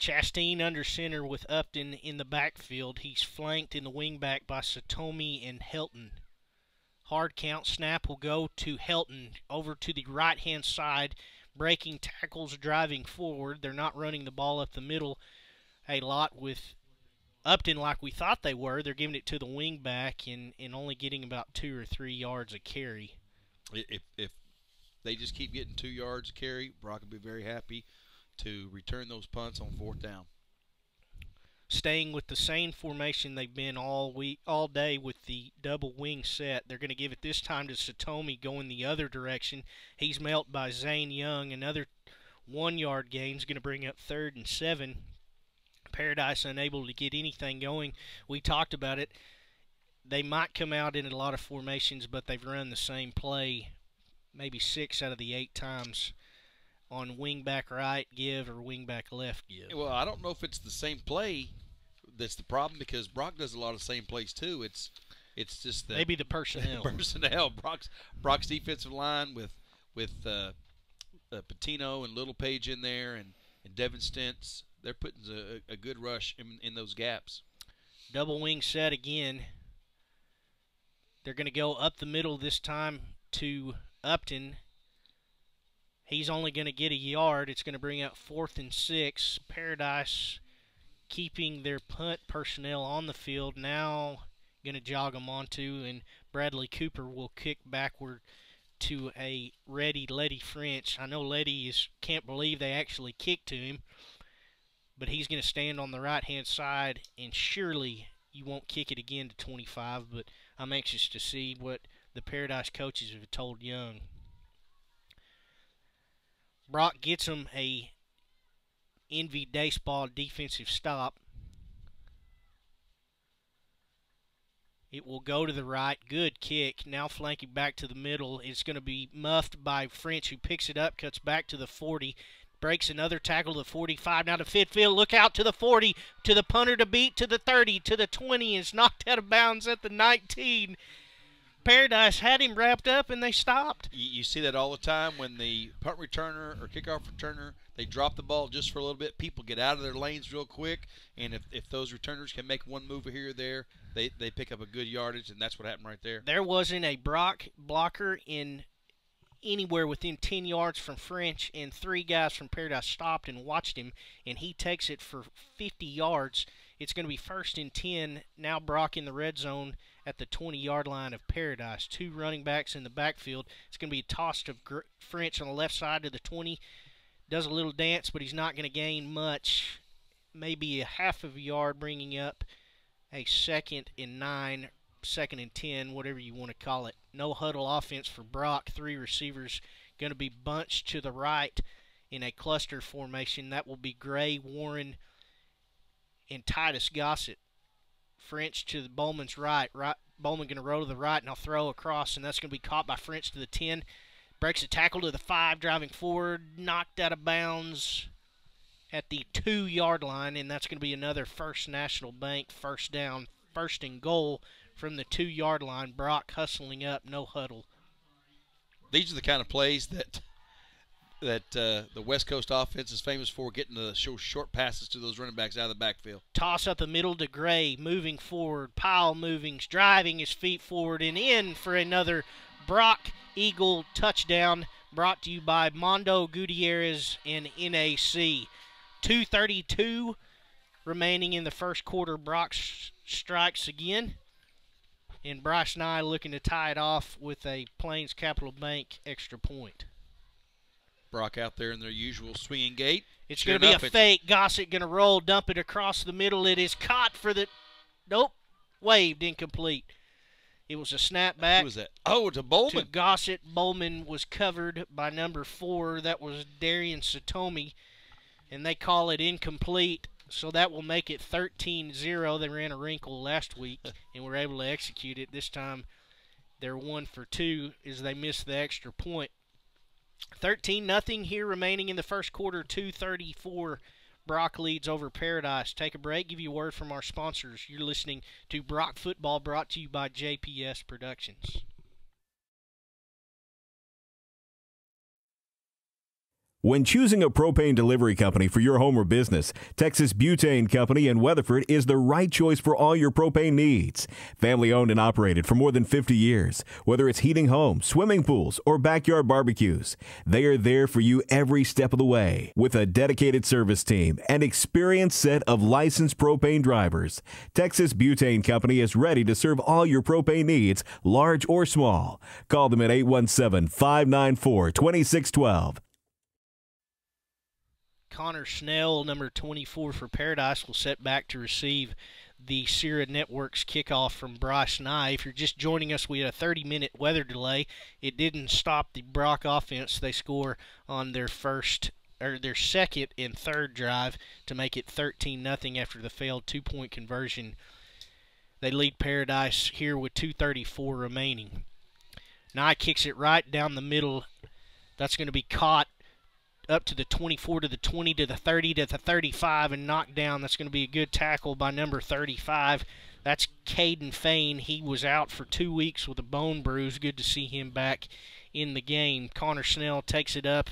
F: Chastain under center with Upton in the backfield. He's flanked in the wingback by Satomi and Helton. Hard count snap will go to Helton over to the right-hand side. breaking tackles, driving forward. They're not running the ball up the middle a lot with Upton like we thought they were. They're giving it to the wing back and only getting about 2 or 3 yards a carry.
G: If they just keep getting 2 yards a carry, Brock will be very happy to return those punts on 4th down.
F: Staying with the same formation they've been all day with the double wing set. They're going to give it this time to Satomi going the other direction. He's met by Zane Young. Another 1-yard gain is going to bring up 3rd and 7. Paradise unable to get anything going. We talked about it. They might come out in a lot of formations, but they've run the same play maybe 6 out of the 8 times on wing back right give or wing back left give.
G: Well, I don't know if it's the same play that's the problem, because Brock does a lot of the same plays too. It's just the
F: maybe the personnel.
G: Brock's defensive line with Patino and Little Page in there and Devin Stentz. They're putting a good rush in those gaps.
F: Double wing set again. They're going to go up the middle this time to Upton. He's only going to get a yard. It's going to bring up 4th and 6. Paradise keeping their punt personnel on the field. Now going to jog them onto, and Bradley Cooper will kick backward to a ready Letty French. I know Letty can't believe they actually kicked to him, but he's going to stand on the right-hand side, and surely you won't kick it again to 25, but I'm anxious to see what the Paradise coaches have told Young. Brock gets him a Envy baseball defensive stop. It will go to the right. Good kick. Now flanking back to the middle. It's going to be muffed by French, who picks it up, cuts back to the 40. Breaks another tackle to the 45. Now to Fitfield. Look out to the 40. To the punter to beat. To the 30. To the 20. Is knocked out of bounds at the 19. Paradise had him wrapped up, and they stopped.
G: You see that all the time when the punt returner or kickoff returner, they drop the ball just for a little bit. People get out of their lanes real quick, and if those returners can make one move here or there, they pick up a good yardage, and that's what happened right there.
F: There wasn't a Brock blocker in anywhere within 10 yards from French, and 3 guys from Paradise stopped and watched him, and he takes it for 50 yards. It's going to be 1st and 10. Now Brock in the red zone at the 20-yard line of Paradise. 2 running backs in the backfield. It's going to be a toss to French on the left side to the 20. Does a little dance, but he's not going to gain much. Maybe a half of a yard, bringing up a 2nd and 9, 2nd and 10, whatever you want to call it. No huddle offense for Brock. 3 receivers going to be bunched to the right in a cluster formation. That will be Gray, Warren, and Titus Gossett. French to the Bowman's right. Bowman going to roll to the right, and I'll throw across, and that's going to be caught by French to the 10. Breaks a tackle to the 5, driving forward, knocked out of bounds at the 2-yard line, and that's going to be another First National Bank 1st down, 1st and goal from the 2-yard line. Brock hustling up, no huddle.
G: These are the kind of plays that the West Coast offense is famous for, getting the short passes to those running backs out of the backfield.
F: Toss up the middle to Gray, moving forward, Powell moving, driving his feet forward, and in for another Brock Eagle touchdown, brought to you by Mondo Gutierrez and NAC. 2:32 remaining in the first quarter. Brock strikes again, and Bryce Nye looking to tie it off with a Plains Capital Bank extra point.
G: Brock out there in their usual swinging gait.
F: It's going to be a fake. Gossett going to roll, dump it across the middle. It is caught for the – nope, waved, incomplete. It was a snapback.
G: Who was that? Oh, to Bowman.
F: To Gossett. Bowman was covered by number 4. That was Darian Satomi, and they call it incomplete. So that will make it 13-0. They ran a wrinkle last week and were able to execute it. This time they're 1 for 2 as they missed the extra point. 13-0 here remaining in the first quarter. 2:34. Brock leads over Paradise. Take a break, give you a word from our sponsors. You're listening to Brock Football, brought to you by JPS Productions.
A: When choosing a propane delivery company for your home or business, Texas Butane Company in Weatherford is the right choice for all your propane needs. Family owned and operated for more than 50 years. Whether it's heating homes, swimming pools, or backyard barbecues, they are there for you every step of the way. With a dedicated service team and experienced set of licensed propane drivers, Texas Butane Company is ready to serve all your propane needs, large or small. Call them at 817-594-2612.
F: Connor Snell, number 24 for Paradise, will set back to receive the Sierra Networks kickoff from Bryce Nye. If you're just joining us, we had a 30-minute weather delay. It didn't stop the Brock offense. They score on their second and third drive to make it 13-0 after the failed two-point conversion. They lead Paradise here with 2:34 remaining. Nye kicks it right down the middle. That's going to be caught up to the 24, to the 20, to the 30, to the 35, and knocked down. That's going to be a good tackle by number 35. That's Caden Fain. He was out for 2 weeks with a bone bruise. Good to see him back in the game. Connor Snell takes it up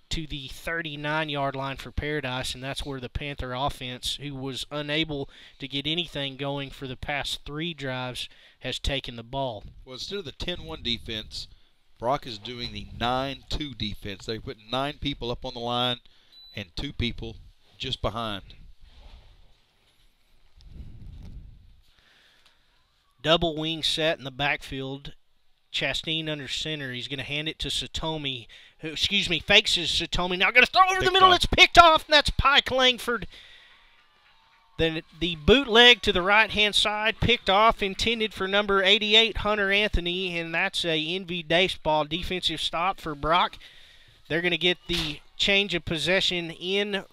F: to the 39-yard line for Paradise, and that's where the Panther offense, who was unable to get anything going for the past 3 drives, has taken the ball.
G: Well, instead of the 10-1 defense, Brock is doing the 9-2 defense. They put 9 people up on the line and 2 people just behind.
F: Double wing set in the backfield. Chastain under center. He's going to hand it to Satomi. Fakes his Satomi. Now going to throw over the middle. It's picked off, and that's Pike Langford. Then the bootleg to the right-hand side, picked off, intended for number 88, Hunter Anthony, and that's a Envy Baseball defensive stop for Brock. They're going to get the change of possession in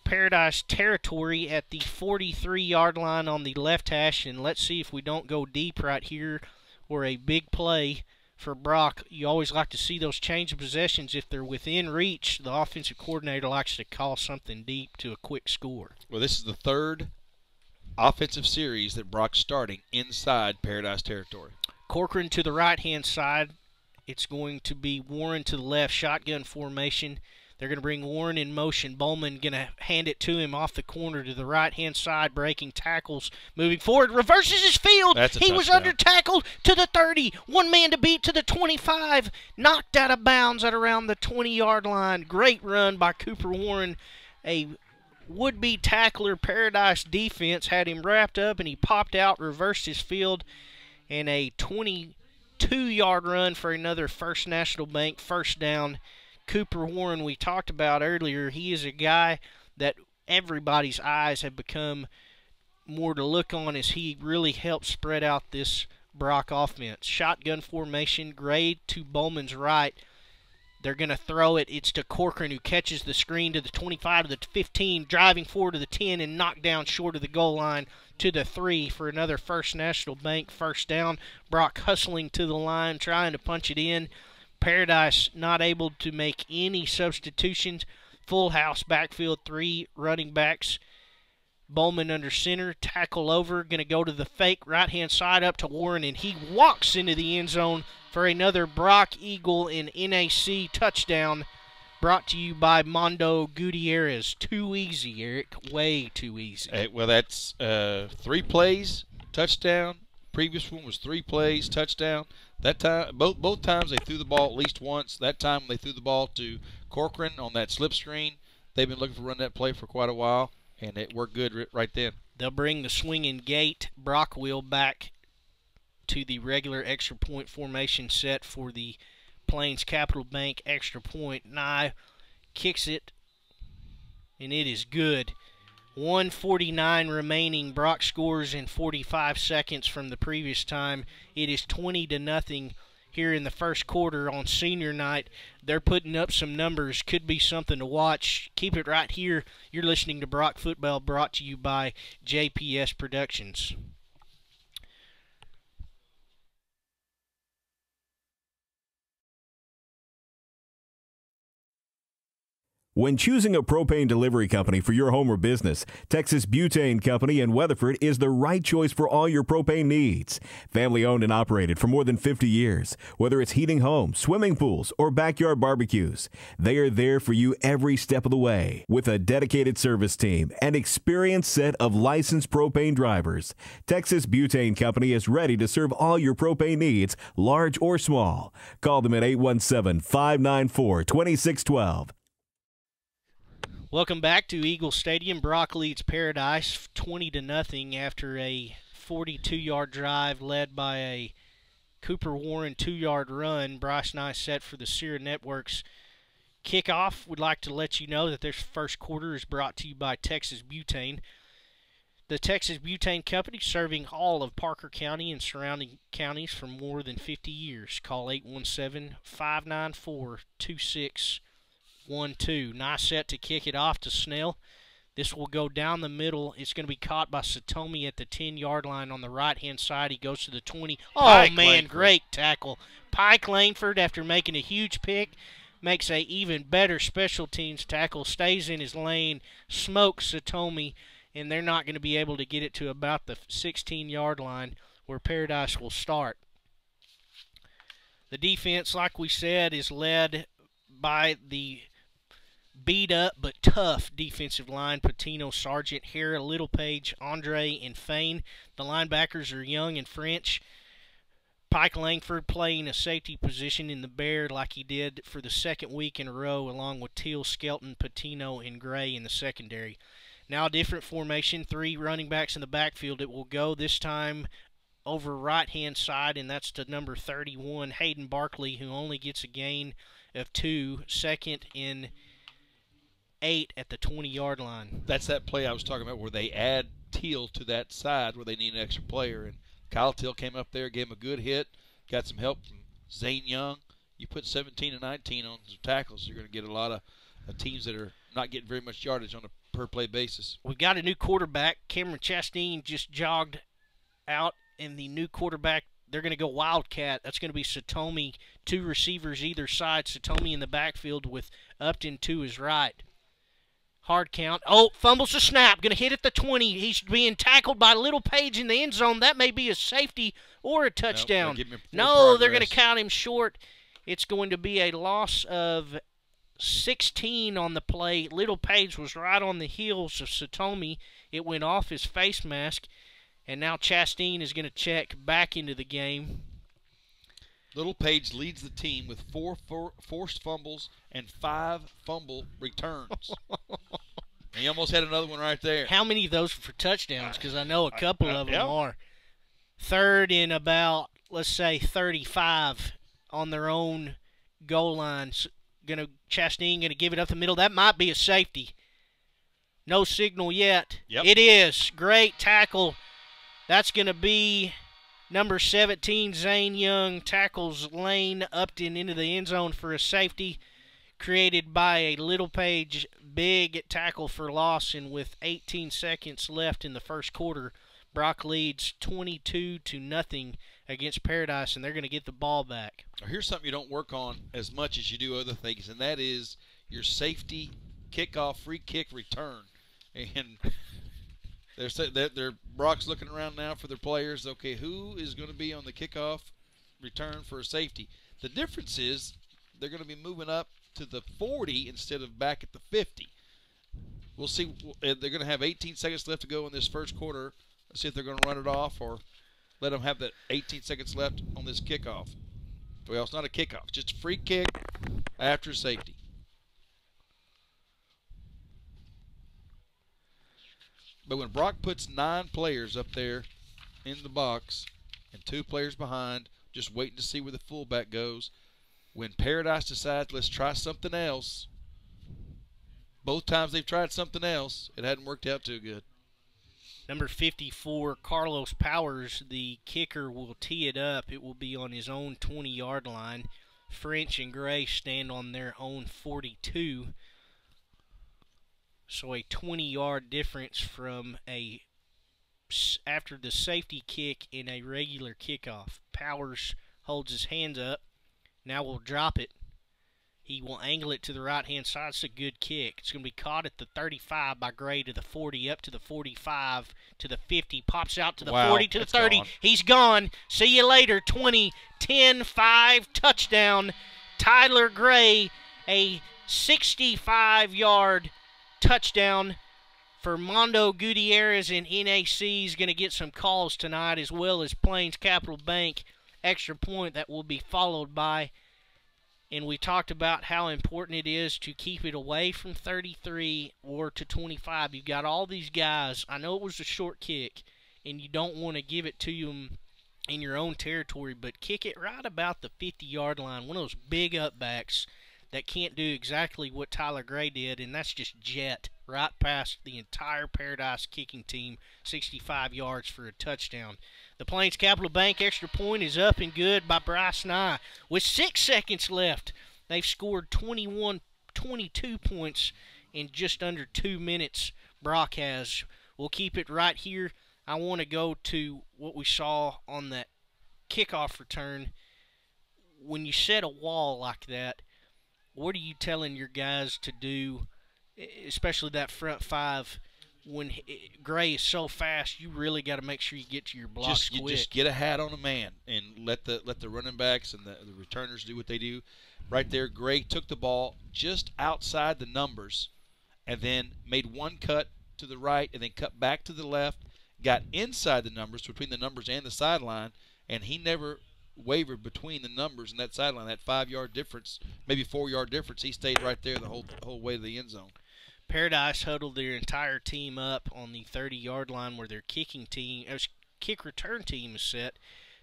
F: Paradise territory at the 43-yard line on the left hash, and let's see if we don't go deep right here or a big play for Brock. You always like to see those change of possessions. If they're within reach, the offensive coordinator likes to call something deep to a quick score.
G: Well, this is the 3rd offensive series that Brock's starting inside Paradise territory.
F: Corcoran to the right-hand side. It's going to be Warren to the left, shotgun formation. They're going to bring Warren in motion. Bowman going to hand it to him off the corner to the right-hand side, breaking tackles, moving forward, reverses his field. He was under tackled to the 30. One man to beat to the 25. Knocked out of bounds at around the 20-yard line. Great run by Cooper Warren. A would-be tackler Paradise defense had him wrapped up, and he popped out, reversed his field, and a 22-yard run for another First National Bank first down. Cooper Warren, we talked about earlier, he is a guy that everybody's eyes have become more to look on as he really helps spread out this Brock offense. Shotgun formation, grade to Bowman's right. They're going to throw it. It's to Corcoran, who catches the screen to the 25, to the 15, driving forward to the 10, and knocked down short of the goal line to the 3 for another First National Bank first down. Brock hustling to the line, trying to punch it in. Paradise not able to make any substitutions. Full house backfield, 3 running backs. Bowman under center, tackle over, going to go to the fake right-hand side up to Warren, and he walks into the end zone for another Brock Eagle and NAC touchdown, brought to you by Mondo Gutierrez. Too easy, Eric. Way too easy.
G: Well, that's 3 plays, touchdown. Previous one was 3 plays, touchdown. That time, both times they threw the ball at least once. That time they threw the ball to Corcoran on that slip screen. They've been looking for run that play for quite a while, and it worked good right then.
F: They'll bring the swinging gate Brock wheel back to the regular extra point formation set for the Plains Capital Bank extra point. Nye kicks it, and it is good. 1:49 remaining. Brock scores in 45 seconds from the previous time. It is 20-0 here in the first quarter on senior night. They're putting up some numbers. Could be something to watch. Keep it right here. You're listening to Brock Football, brought to you by JPS Productions.
A: When choosing a propane delivery company for your home or business, Texas Butane Company in Weatherford is the right choice for all your propane needs. Family owned and operated for more than 50 years. Whether it's heating homes, swimming pools, or backyard barbecues, they are there for you every step of the way. With a dedicated service team and experienced set of licensed propane drivers, Texas Butane Company is ready to serve all your propane needs, large or small. Call them at 817-594-2612.
F: Welcome back to Eagle Stadium. Brock leads Paradise 20-0 after a 42-yard drive led by a Cooper Warren 2-yard run. Bryce Nye set for the Sierra Networks kickoff. We'd like to let you know that this first quarter is brought to you by Texas Butane. The Texas Butane Company, serving all of Parker County and surrounding counties for more than 50 years. Call 817-594-2612. Nice set to kick it off to Snell. This will go down the middle. It's going to be caught by Satomi at the 10-yard line on the right-hand side. He goes to the 20. Oh,
G: Pike
F: man,
G: Langford.
F: Great tackle. Pike Langford, after making a huge pick, makes a even better special teams tackle, stays in his lane, smokes Satomi, and they're not going to be able to get it to about the 16-yard line where Paradise will start. The defense, like we said, is led by the beat-up but tough defensive line: Patino, Sargent, Hara, Littlepage, Andre, and Fain. The linebackers are Young and French. Pike Langford playing a safety position in the Bear like he did for the second week in a row, along with Teal, Skelton, Patino, and Gray in the secondary. Now a different formation, 3 running backs in the backfield. It will go this time over right-hand side, and that's to number 31, Hayden Barkley, who only gets a gain of 2, second in 8 at the 20-yard line.
G: That's that play I was talking about where they add Teal to that side where they need an extra player. And Kyle Teal came up there, gave him a good hit, got some help from Zane Young. You put 17 and 19 on some tackles, you're going to get a lot of teams that are not getting very much yardage on a per-play basis.
F: We've got a new quarterback. Cameron Chastain just jogged out, and the new quarterback, they're going to go Wildcat. That's going to be Satomi, 2 receivers either side. Satomi in the backfield with Upton to his right. Hard count. Oh, fumbles the snap. Going to hit at the 20. He's being tackled by Littlepage in the end zone. That may be a safety or a touchdown. No, they're going to count him short. It's going to be a loss of 16 on the play. Littlepage was right on the heels of Satomi. It went off his face mask. And now Chastain is going to check back into the game.
G: Littlepage leads the team with 4 forced fumbles and 5 fumble returns. And he almost had another one right there.
F: How many of those for touchdowns? Because I know a couple of them are. Third and about, let's say, 35 on their own goal line. Chastain going to give it up the middle. That might be a safety. No signal yet.
G: Yep.
F: It is. Great tackle. That's going to be number 17, Zane Young, tackles Lane Upton into the end zone for a safety created by a Littlepage. Big tackle for loss, and with 18 seconds left in the first quarter, Brock leads 22-0 against Paradise, and they're going to get the ball back.
G: Here's something you don't work on as much as you do other things, and that is your safety kickoff free kick return. And they're Brock's looking around now for their players. Okay, who is going to be on the kickoff return for a safety? The difference is they're going to be moving up to the 40 instead of back at the 50. We'll see. They're going to have 18 seconds left to go in this first quarter. Let's see if they're going to run it off or let them have that 18 seconds left on this kickoff. Well, it's not a kickoff. It's just a free kick after safety. But when Brock puts 9 players up there in the box and 2 players behind, just waiting to see where the fullback goes, when Paradise decides, let's try something else, both times they've tried something else, it hadn't worked out too good.
F: Number 54, Carlos Powers, the kicker, will tee it up. It will be on his own 20-yard line. French and Gray stand on their own 42. So a 20-yard difference from after the safety kick in a regular kickoff. Powers holds his hands up. Now we'll drop it. He will angle it to the right-hand side. It's a good kick. It's going to be caught at the 35 by Gray to the 40, up to the 45, to the 50. Pops out to the 40, to the 30.
G: Gone.
F: He's gone. See you later. 20, 10, 5, touchdown. Tyler Gray, a 65-yard touchdown for Mondo Gutierrez, and NAC is going to get some calls tonight, as well as Plains Capital Bank extra point that will be followed by. And we talked about how important it is to keep it away from 33 or to 25. You've got all these guys. I know it was a short kick, and you don't want to give it to them in your own territory, but kick it right about the 50-yard line. One of those big upbacks that can't do exactly what Tyler Gray did, and that's just jet right past the entire Paradise kicking team, 65 yards for a touchdown. The Plains Capital Bank extra point is up and good by Bryce Nye. With 6 seconds left, they've scored 22 points in just under 2 minutes. Brock has. We'll keep it right here. I want to go to what we saw on that kickoff return. When you set a wall like that, what are you telling your guys to do, especially that front five? When Gray is so fast, you really got to make sure you get to your blocks quick.
G: Just get a hat on a man and let the running backs and the returners do what they do. Right there, Gray took the ball just outside the numbers and then made one cut to the right and then cut back to the left, got inside the numbers, between the numbers and the sideline, and he never wavered between the numbers and that sideline. That 5-yard difference, maybe 4-yard difference, he stayed right there the whole way to the end zone.
F: Paradise huddled their entire team up on the 30-yard line where their kick return team is set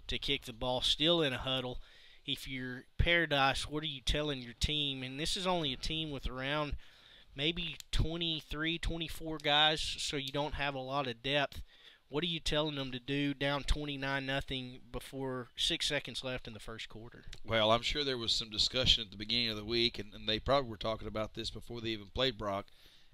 F: to kick the ball, still in a huddle. If you're Paradise, what are you telling your team? And this is only a team with around maybe 23, 24 guys, so you don't have a lot of depth. What are you telling them to do down 29-0 before 6 seconds left in the first quarter?
G: Well, I'm sure there was some discussion at the beginning of the week, and they probably were talking about this before they even played Brock,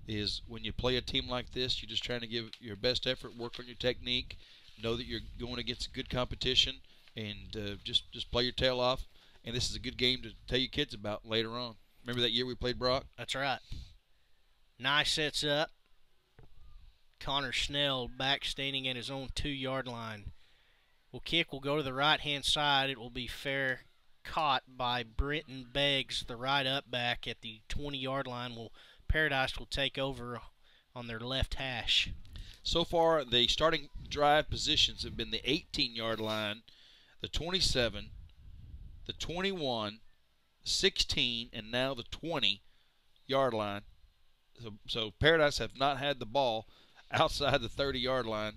G: is when you play a team like this, you're just trying to give your best effort, work on your technique, know that you're going against good competition, and just play your tail off. And this is a good game to tell your kids about later on. Remember that year we played Brock?
F: That's right. Nye sets up. Connor Snell back standing at his own 2-yard line. Kick will go to the right-hand side. It will be fair caught by Brenton Beggs, the right up back at the 20-yard line. Paradise will take over on their left hash.
G: So far, the starting drive positions have been the 18-yard line, the 27, the 21, 16, and now the 20-yard line. So Paradise have not had the ball outside the 30-yard line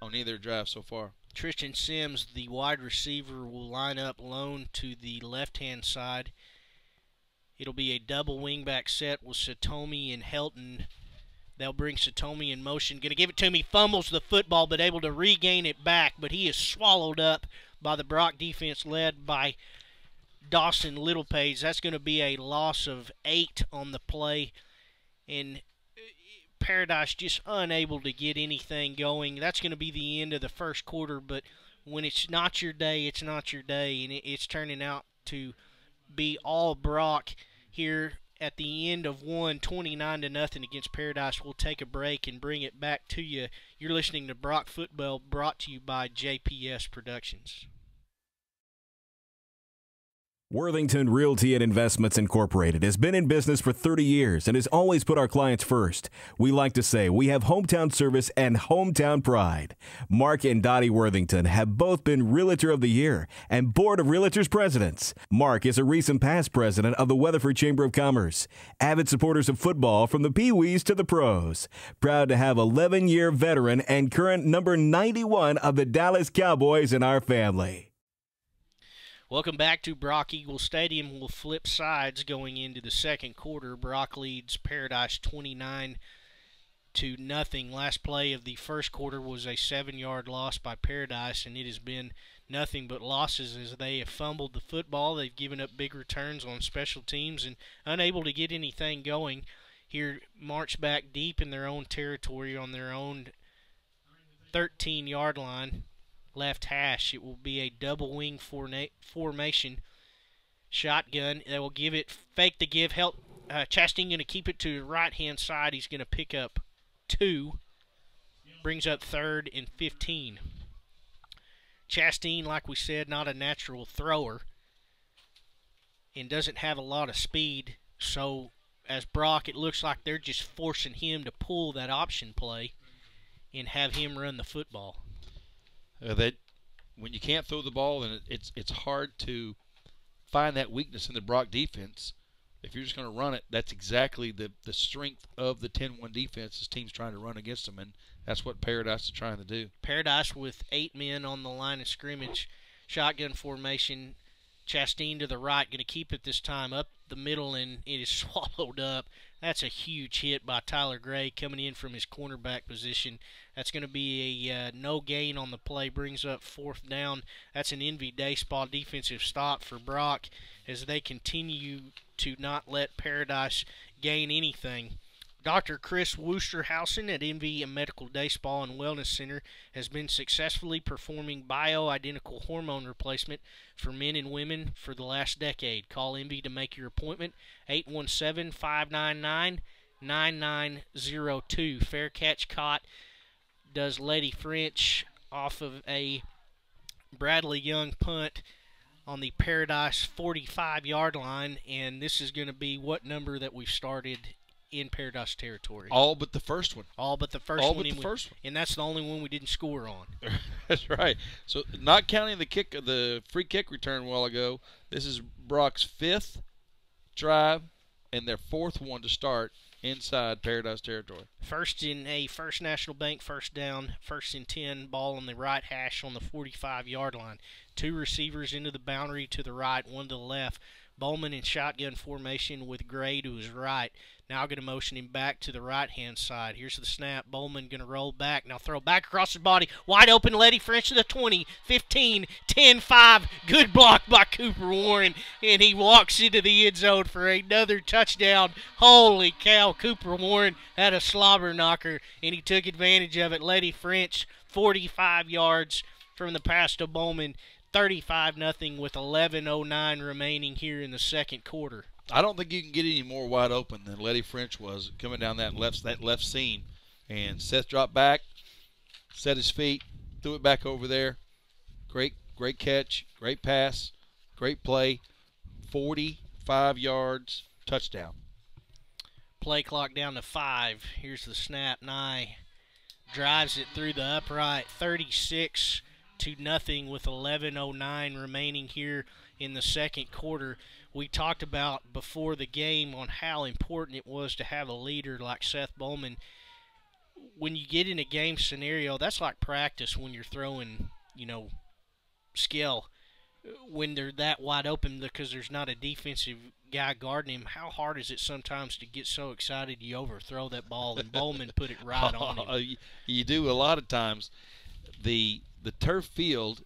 G: on either drive so far.
F: Tristan Sims, the wide receiver, will line up lone to the left-hand side. It'll be a double wingback set with Satomi and Helton. They'll bring Satomi in motion. Going to give it to him. He fumbles the football, but able to regain it back. But he is swallowed up by the Brock defense led by Dawson Littlepage. That's going to be a loss of 8 on the play. And Paradise just unable to get anything going. That's going to be the end of the first quarter. But when it's not your day, it's not your day. And it's turning out to be all Brock here at the end of 29-0 against Paradise. We'll take a break and bring it back to you. You're listening to Brock Football, brought to you by JPS Productions.
A: Worthington Realty and Investments Incorporated has been in business for 30 years and has always put our clients first. We like to say we have hometown service and hometown pride. Mark and Dottie Worthington have both been Realtor of the Year and Board of Realtors Presidents. Mark is a recent past president of the Weatherford Chamber of Commerce. Avid supporters of football from the Pee-wees to the pros. Proud to have 11-year veteran and current number 91 of the Dallas Cowboys in our family.
F: Welcome back to Brock Eagle Stadium. We'll flip sides going into the second quarter. Brock leads Paradise 29-0. Last play of the first quarter was a 7-yard loss by Paradise, and it has been nothing but losses as they have fumbled the football. They've given up big returns on special teams and unable to get anything going. Here, march back deep in their own territory on their own 13-yard line. Left hash. It will be a double wing formation. Shotgun. They will give it, fake the give. Chastain going to keep it to the right-hand side. He's going to pick up 2. Brings up 3rd and 15. Chastain, like we said, not a natural thrower and doesn't have a lot of speed. So, as Brock, it looks like they're just forcing him to pull that option play and have him run the football.
G: That when you can't throw the ball, then it's hard to find that weakness in the Brock defense. If you're just going to run it, that's exactly the strength of the 10-1 defense. This team's trying to run against them, and that's what Paradise is trying to do.
F: Paradise with 8 men on the line of scrimmage, shotgun formation. Chastain to the right, going to keep it this time up the middle, and it is swallowed up. That's a huge hit by Tyler Gray coming in from his cornerback position. That's going to be a no gain on the play, brings up 4th down. That's an Envy Baseball defensive stop for Brock as they continue to not let Paradise gain anything. Dr. Chris Wusterhausen at Envy Medical Day Spa and Wellness Center has been successfully performing bioidentical hormone replacement for men and women for the last decade. Call Envy to make your appointment, 817-599-9902. Fair catch caught does Letty French off of a Bradley Young punt on the Paradise 45-yard line, and this is going to be what number that we've started in Paradise territory.
G: All but the first one.
F: All but the first
G: All
F: one.
G: but the first one.
F: And that's the only one we didn't score on.
G: That's right. So not counting the free kick return a while ago, this is Brock's 5th drive and their 4th one to start inside Paradise territory.
F: First in a First National Bank first down, 1st and 10, ball on the right hash on the 45-yard line. 2 receivers into the boundary to the right, 1 to the left. Bowman in shotgun formation with Gray to his right. Now going to motion him back to the right-hand side. Here's the snap. Bowman going to roll back. Now throw back across his body. Wide open, Letty French to the 20, 15, 10, 5. Good block by Cooper Warren. And he walks into the end zone for another touchdown. Holy cow, Cooper Warren had a slobber knocker, and he took advantage of it. Letty French, 45 yards from the pass to Bowman. 35-0 with 11:09 remaining here in the second quarter.
G: I don't think you can get any more wide open than Letty French was coming down that left seam. And Seth dropped back, set his feet, threw it back over there. Great catch, great pass, great play. 45 yards, touchdown.
F: Play clock down to 5. Here's the snap. Nye drives it through the upright. 36-0 with 11:09 remaining here in the second quarter. We talked about before the game on how important it was to have a leader like Seth Bowman. When you get in a game scenario, that's like practice when you're throwing, skill. When they're that wide open because there's not a defensive guy guarding him, how hard is it sometimes to get so excited you overthrow that ball, and Bowman put it right on him.
G: You do a lot of times. The turf field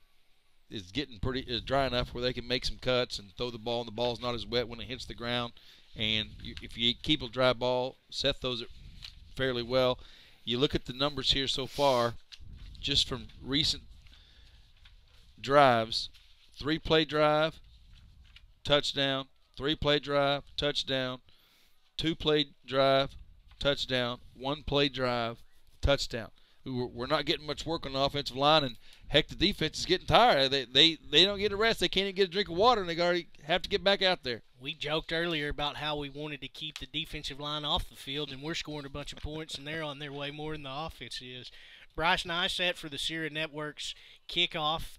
G: is getting is dry enough where they can make some cuts and throw the ball, and the ball's not as wet when it hits the ground. And if you keep a dry ball, Seth throws it fairly well. You look at the numbers here so far, just from recent drives: 3-play drive, touchdown; 3-play drive, touchdown; 2-play drive, touchdown; 1-play drive, touchdown. We're not getting much work on the offensive line, and heck, the defense is getting tired. They don't get a rest. They can't even get a drink of water, and they already have to get back out there.
F: We joked earlier about how we wanted to keep the defensive line off the field, and we're scoring a bunch of points, and they're on their way more than the offense is. Bryce Nye set for the Sierra Networks kickoff.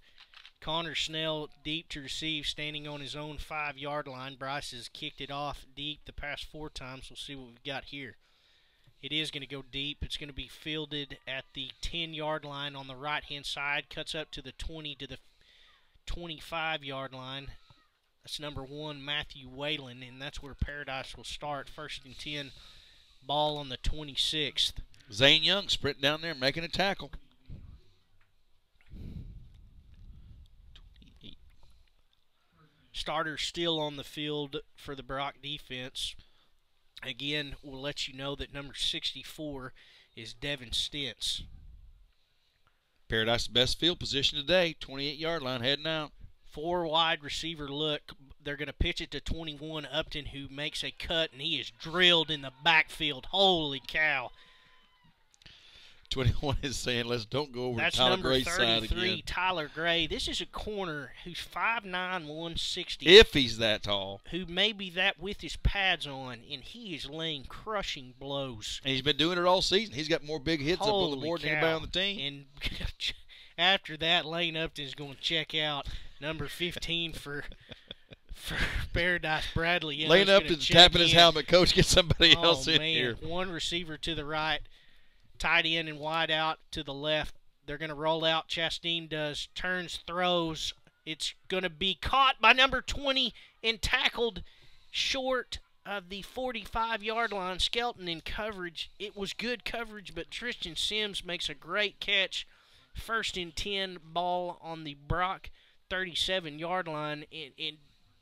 F: Connor Snell deep to receive, standing on his own 5-yard line. Bryce has kicked it off deep the past 4 times. We'll see what we've got here. It is going to go deep. It's going to be fielded at the 10-yard line on the right-hand side. Cuts up to the 20 to the 25-yard line. That's number 1, Matthew Whalen, and that's where Paradise will start. 1st and 10, ball on the 26th.
G: Zane Young sprinting down there, making a tackle.
F: Starters still on the field for the Brock defense. Again, we'll let you know that number 64 is Devin Stentz.
G: Paradise's best field position today, 28-yard line, heading out.
F: 4 wide receiver look. They're going to pitch it to 21 Upton, who makes a cut, and he is drilled in the backfield. Holy cow.
G: 21 is saying, let's don't go over
F: That's
G: to Tyler
F: number
G: Gray's side
F: 33,
G: again.
F: Tyler Gray. This is a corner who's 5'9", 160.
G: If he's that tall.
F: Who may be that with his pads on, and he is laying crushing blows.
G: And he's been doing it all season. He's got more big hits up on the board than anybody on the team.
F: And after that, Lane Upton is going to check out number 15 for Paradise. Bradley Young's
G: Lane
F: gonna
G: Upton's
F: check
G: tapping his
F: in.
G: helmet. Coach, get somebody else in
F: man.
G: here.
F: One receiver to the right, tight end and wide out to the left. They're going to roll out. Chastain does, turns, throws. It's going to be caught by number 20 and tackled short of the 45-yard line. Skelton in coverage. It was good coverage, but Tristan Sims makes a great catch. 1st and 10 ball on the Brock 37-yard line. And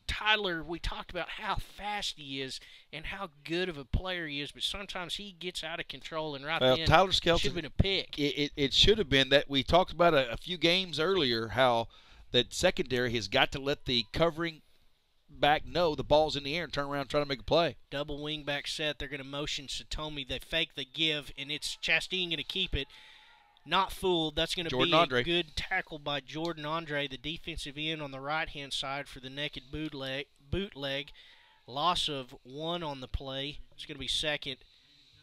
F: Tyler, we talked about how fast he is and how good of a player he is, but sometimes he gets out of control, and right then
G: Tyler Skelton
F: should have been a pick.
G: It should have been that. We talked about a few games earlier how that secondary has got to let the covering back know the ball's in the air and turn around and try to make a play.
F: Double wingback set. They're going to motion Satomi. They fake the give, and it's Chastain going to keep it. Not fooled. That's going to be
G: Andre.
F: A good tackle by Jordan Andre, the defensive end on the right-hand side for the naked bootleg. Loss of 1 on the play. It's going to be 2nd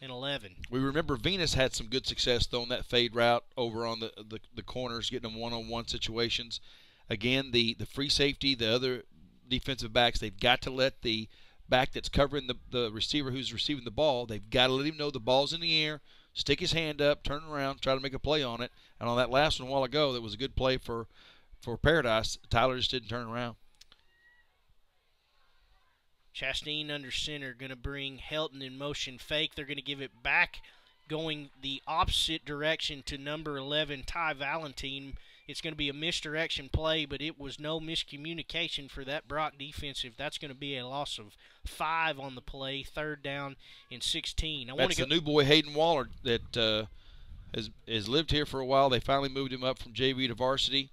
F: and 11.
G: We remember Venus had some good success throwing that fade route over on the corners, getting them one-on-one situations. Again, the free safety, the other defensive backs, they've got to let the back that's covering the receiver who's receiving the ball, they've got to let him know the ball's in the air, stick his hand up, turn around, try to make a play on it. And on that last one a while ago, that was a good play for Paradise. Tyler just didn't turn around.
F: Chastain under center, going to bring Helton in motion fake. They're going to give it back, going the opposite direction to number 11, Ty Valentine. It's going to be a misdirection play, but it was no miscommunication for that Brock defensive. That's going to be a loss of 5 on the play, 3rd down and 16.
G: That's the new boy Hayden Waller that has lived here for a while. They finally moved him up from JV to varsity.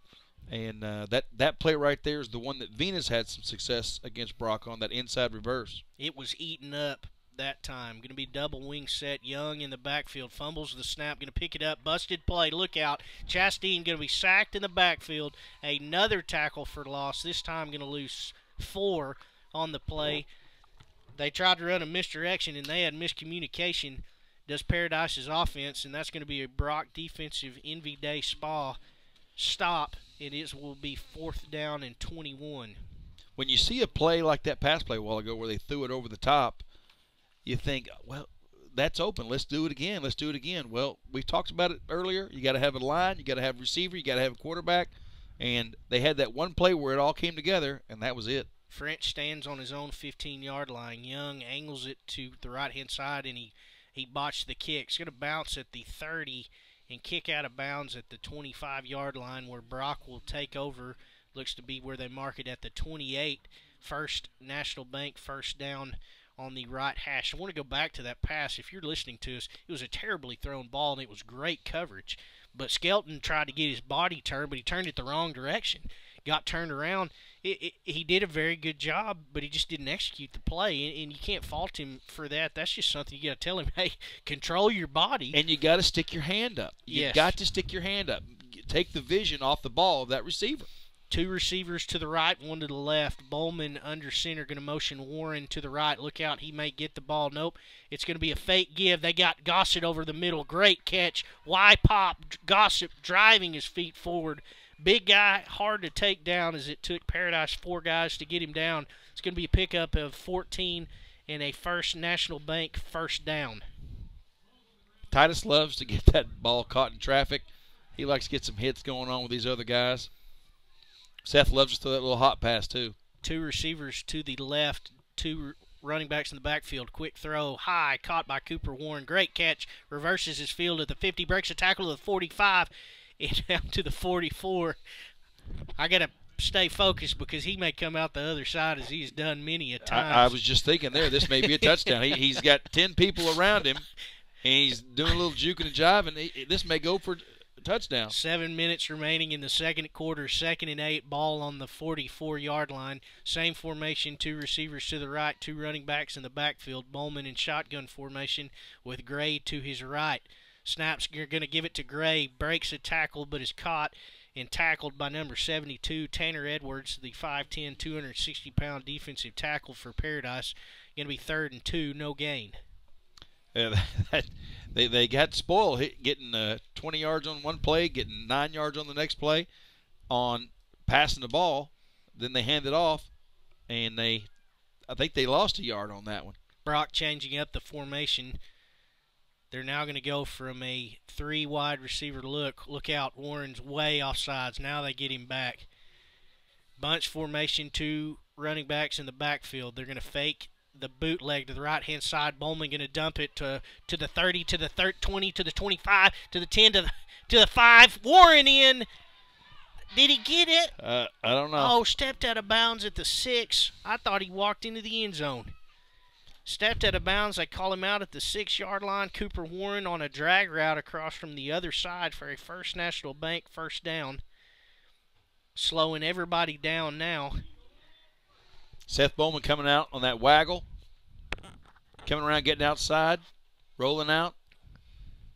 G: And that play right there is the one that Venus had some success against Brock on, that inside reverse.
F: It was eaten up that time. Going to be double wing set. Young in the backfield. Fumbles the snap. Going to pick it up. Busted play. Look out. Chastain going to be sacked in the backfield. Another tackle for loss. This time going to lose 4 on the play. They tried to run a misdirection, and they had miscommunication. Does Paradise's offense, and that's going to be a Brock defensive Envy Day stop. It will be 4th down and 21.
G: When you see a play like that pass play a while ago where they threw it over the top, you think, well, that's open. Let's do it again. Let's do it again. Well, we talked about it earlier. You got to have a line. You got to have a receiver. You got to have a quarterback. And they had that one play where it all came together, and that was it.
F: French stands on his own 15-yard line. Young angles it to the right-hand side, and he botched the kick. It's going to bounce at the 30 and kick out of bounds at the 25-yard line, where Brock will take over. Looks to be where they mark it at the 28. First National Bank first down on the right hash. I want to go back to that pass. If you're listening to us, it was a terribly thrown ball, and it was great coverage. But Skelton tried to get his body turned, but he turned it the wrong direction. Got turned around. He did a very good job, but he just didn't execute the play, and you can't fault him for that. That's just something you got to tell him, hey, control your body.
G: And you got to stick your hand up. You got to stick your hand up. Take the vision off the ball of that receiver.
F: 2 receivers to the right, 1 to the left. Bowman under center, going to motion Warren to the right. Look out, he may get the ball. Nope, it's going to be a fake give. They got Gossett over the middle. Great catch. Y-pop, Gossett driving his feet forward. Big guy, hard to take down, as it took Paradise 4 guys to get him down. It's going to be a pickup of 14 and a First National Bank first down.
G: Titus loves to get that ball caught in traffic. He likes to get some hits going on with these other guys. Seth loves to throw that little hot pass, too.
F: 2 receivers to the left, 2 running backs in the backfield. Quick throw, high, caught by Cooper Warren. Great catch, reverses his field at the 50, breaks a tackle to the 45, and down to the 44. I got to stay focused because he may come out the other side, as he's done many a time.
G: I was just thinking there, this may be a touchdown. He's got 10 people around him, and he's doing a little juke and a jive, and this may go for touchdown.
F: 7 minutes remaining in the second quarter. 2nd and 8, ball on the 44-yard line. Same formation, 2 receivers to the right, 2 running backs in the backfield. Bowman in shotgun formation with Gray to his right. Snaps, you're going to give it to Gray. Breaks a tackle but is caught and tackled by number 72, Tanner Edwards, the 5'10", 260-pound defensive tackle for Paradise. Going to be 3rd and 2, no gain.
G: Yeah, they got spoiled, getting 20 yards on one play, getting 9 yards on the next play on passing the ball. Then they hand it off, and I think they lost a yard on that one.
F: Brock changing up the formation. They're now going to go from a 3 wide receiver look. Look out, Warren's way offsides. Now they get him back. Bunch formation, 2 running backs in the backfield. They're going to fake the bootleg to the right-hand side. Bowman going to dump it to the 30, to the 20, to the 25, to the 10, to the 5. Warren in. Did he get it?
G: I don't know.
F: Oh, stepped out of bounds at the 6. I thought he walked into the end zone. Stepped out of bounds. They call him out at the 6-yard line. Cooper Warren on a drag route across from the other side for a First National Bank first down. Slowing everybody down now.
G: Seth Bowman coming out on that waggle. Coming around, getting outside. Rolling out.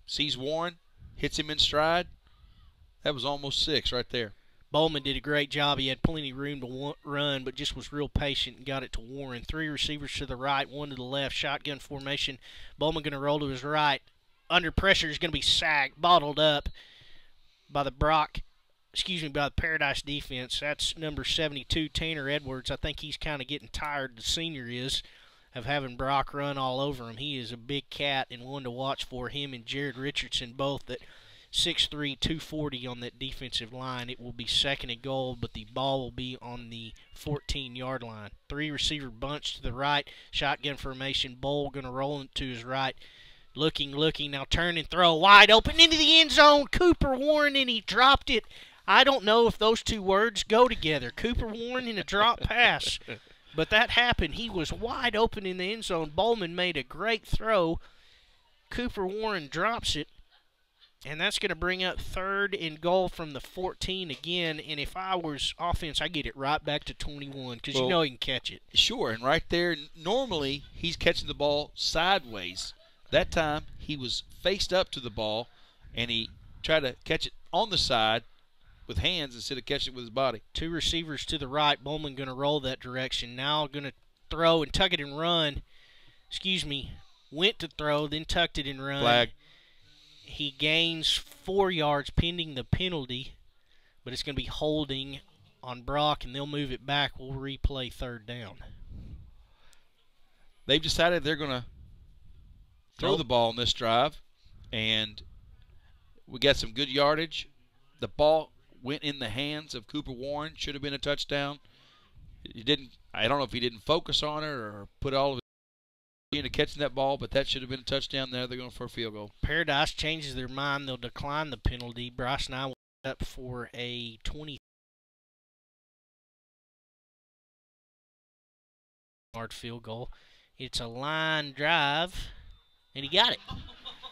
G: Sees Warren. Hits him in stride. That was almost 6 right there.
F: Bowman did a great job. He had plenty of room to run, but just was real patient and got it to Warren. 3 receivers to the right, 1 to the left. Shotgun formation. Bowman going to roll to his right. Under pressure is going to be sacked, bottled up by the Paradise defense. That's number 72, Tanner Edwards. I think he's kind of getting tired, the senior is, of having Brock run all over him. He is a big cat and one to watch for. Him and Jared Richardson both at 6'3", 240 on that defensive line. It will be 2nd and goal, but the ball will be on the 14-yard line. 3 receiver bunch to the right. Shotgun formation. Bowl going to roll to his right. Looking, now turn and throw. Wide open into the end zone. Cooper Warren, and he dropped it. I don't know if those 2 words go together. Cooper Warren in a drop pass. But that happened. He was wide open in the end zone. Bowman made a great throw. Cooper Warren drops it. And that's going to bring up 3rd and goal from the 14 again. And if I was offense, I get it right back to 21 because you know he can catch it.
G: Sure, and right there, normally he's catching the ball sideways. That time he was faced up to the ball, and he tried to catch it on the side with hands instead of catching it with his body.
F: 2 receivers to the right. Bowman going to roll that direction. Now going to throw and tuck it and run. Went to throw, then tucked it and run.
G: Flag.
F: He gains 4 yards pending the penalty, but it's going to be holding on Brock, and they'll move it back. We'll replay 3rd down.
G: They've decided they're going to throw the ball on this drive, and we got some good yardage. The ball went in the hands of Cooper Warren. Should have been a touchdown. I don't know if he didn't focus on it or put all of it into catching that ball, but that should have been a touchdown there. They're going for a field goal.
F: Paradise changes their mind. They'll decline the penalty. Bryce and I will up for a 20-yard field goal. It's a line drive, and he got it.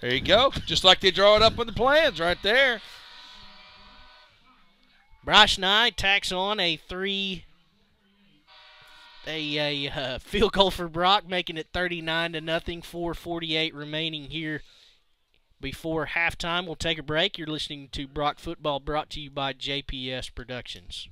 G: There you go. Just like they draw it up on the plans right there.
F: Bryce Nye tacks on a field goal for Brock, making it 39-0. 4:48 remaining here before halftime. We'll take a break. You're listening to Brock Football, brought to you by JPS Productions.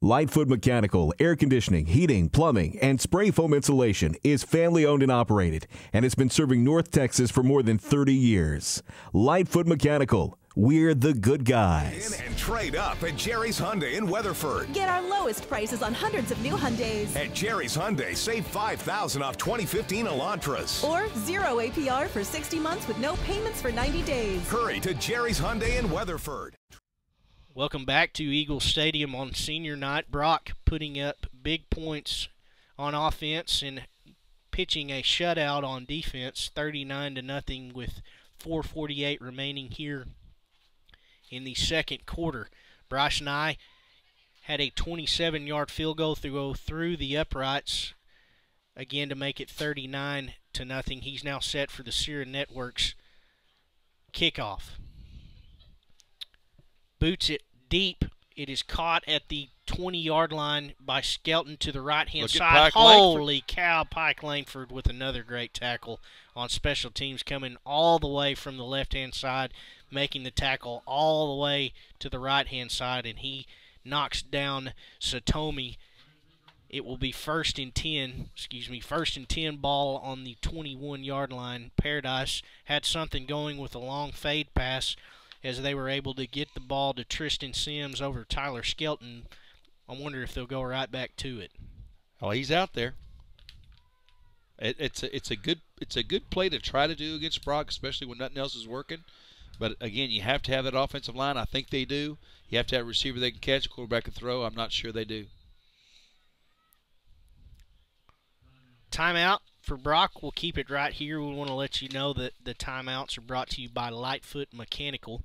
A: Lightfoot Mechanical, air conditioning, heating, plumbing, and spray foam insulation is family owned and operated, and it's been serving North Texas for more than 30 years. Lightfoot Mechanical, we're the good guys.
B: And trade up at Jerry's Hyundai in Weatherford.
C: Get our lowest prices on hundreds of new Hyundais.
B: At Jerry's Hyundai, save $5,000 off 2015 Elantras.
C: Or 0 APR for 60 months with no payments for 90 days.
B: Hurry to Jerry's Hyundai in Weatherford.
F: Welcome back to Eagle Stadium on senior night. Brock putting up big points on offense and pitching a shutout on defense, 39-0 with 4:48 remaining here in the second quarter. Bryce Nye had a 27-yard field goal through the uprights, again to make it 39-0. 2-0. He's now set for the Sierra Networks kickoff. Boots it deep. It is caught at the 20-yard line by Skelton to the right-hand side. Holy cow, Pike Langford with another great tackle on special teams, coming all the way from the left-hand side, making the tackle all the way to the right-hand side, and he knocks down Satomi. It will be first and 10 ball on the 21-yard line. Paradise had something going with a long fade pass as they were able to get the ball to Tristan Sims over Tyler Skelton. I wonder if they'll go right back to it.
G: Oh, he's out there. It's a good play to try to do against Brock, especially when nothing else is working. But again, you have to have that offensive line. I think they do. You have to have a receiver they can catch, a quarterback can throw. I'm not sure they do.
F: Timeout for Brock. We'll keep it right here. We want to let you know that the timeouts are brought to you by Lightfoot Mechanical.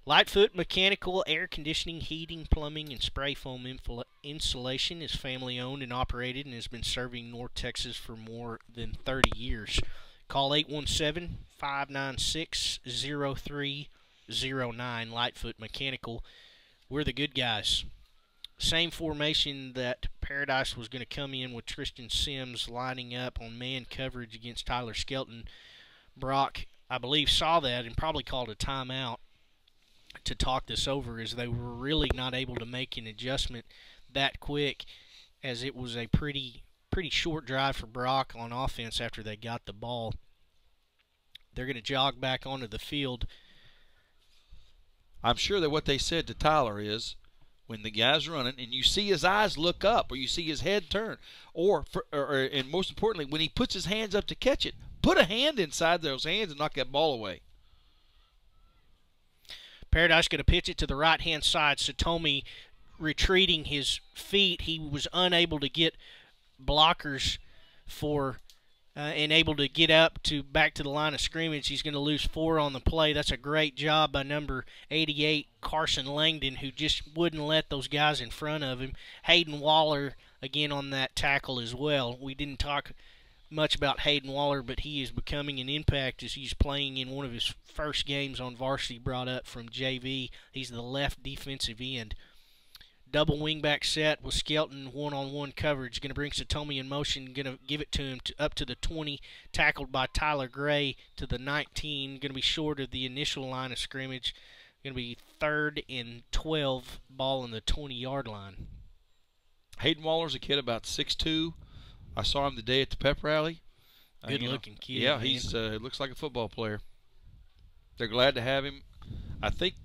F: Lightfoot Mechanical air conditioning, heating, plumbing, and spray foam insulation is family owned and operated and has been serving North Texas for more than 30 years. Call 817-596-0309. Lightfoot Mechanical. We're the good guys. Same formation that Paradise was going to come in with Tristan Sims lining up on man coverage against Tyler Skelton. Brock, I believe, saw that and probably called a timeout to talk this over, as they were really not able to make an adjustment that quick, as it was a pretty short drive for Brock on offense after they got the ball. They're going to jog back onto the field.
G: I'm sure that what they said to Tyler is, when the guy's running and you see his eyes look up or you see his head turn, and most importantly, when he puts his hands up to catch it, put a hand inside those hands and knock that ball away.
F: Paradise going to pitch it to the right-hand side. Satomi retreating his feet. He was unable to get blockers for and able to get up to back to the line of scrimmage. He's going to lose 4 on the play. That's a great job by number 88, Carson Langdon, who just wouldn't let those guys in front of him. Hayden Waller, again, on that tackle as well. We didn't talk much about Hayden Waller, but he is becoming an impact as he's playing in one of his first games on varsity, brought up from JV. He's the left defensive end. Double wingback set with Skelton, one-on-one coverage. Going to bring Satomi in motion. Going to give it to him up to the 20. Tackled by Tyler Gray to the 19. Going to be short of the initial line of scrimmage. Going to be 3rd and 12. Ball on the 20-yard line.
G: Hayden Waller's a kid about 6'2". I saw him today at the pep rally.
F: Good-looking kid.
G: Yeah,
F: man.
G: He's looks like a football player. They're glad to have him. I think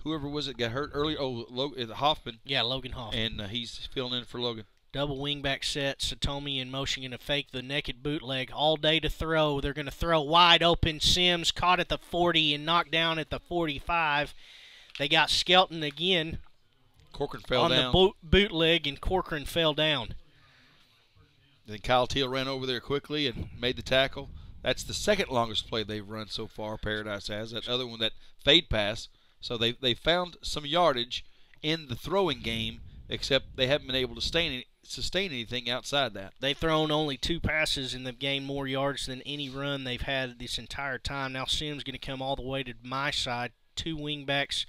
G: whoever was it got hurt early. Hoffman.
F: Yeah, Logan Hoffman.
G: And he's filling in for Logan.
F: Double wingback set. Satomi in motion, going to fake the naked bootleg all day to throw. They're going to throw wide open. Sims caught at the 40 and knocked down at the 45. They got Skelton again.
G: Corcoran fell down.
F: On the bootleg, and Corcoran fell down.
G: Then Kyle Teal ran over there quickly and made the tackle. That's the second longest play they've run so far, Paradise has. That other one, that fade pass. So they found some yardage in the throwing game, except they haven't been able to sustain anything outside that.
F: They've thrown only 2 passes, and they've gained more yards than any run they've had this entire time. Now Sims going to come all the way to my side. 2 wingbacks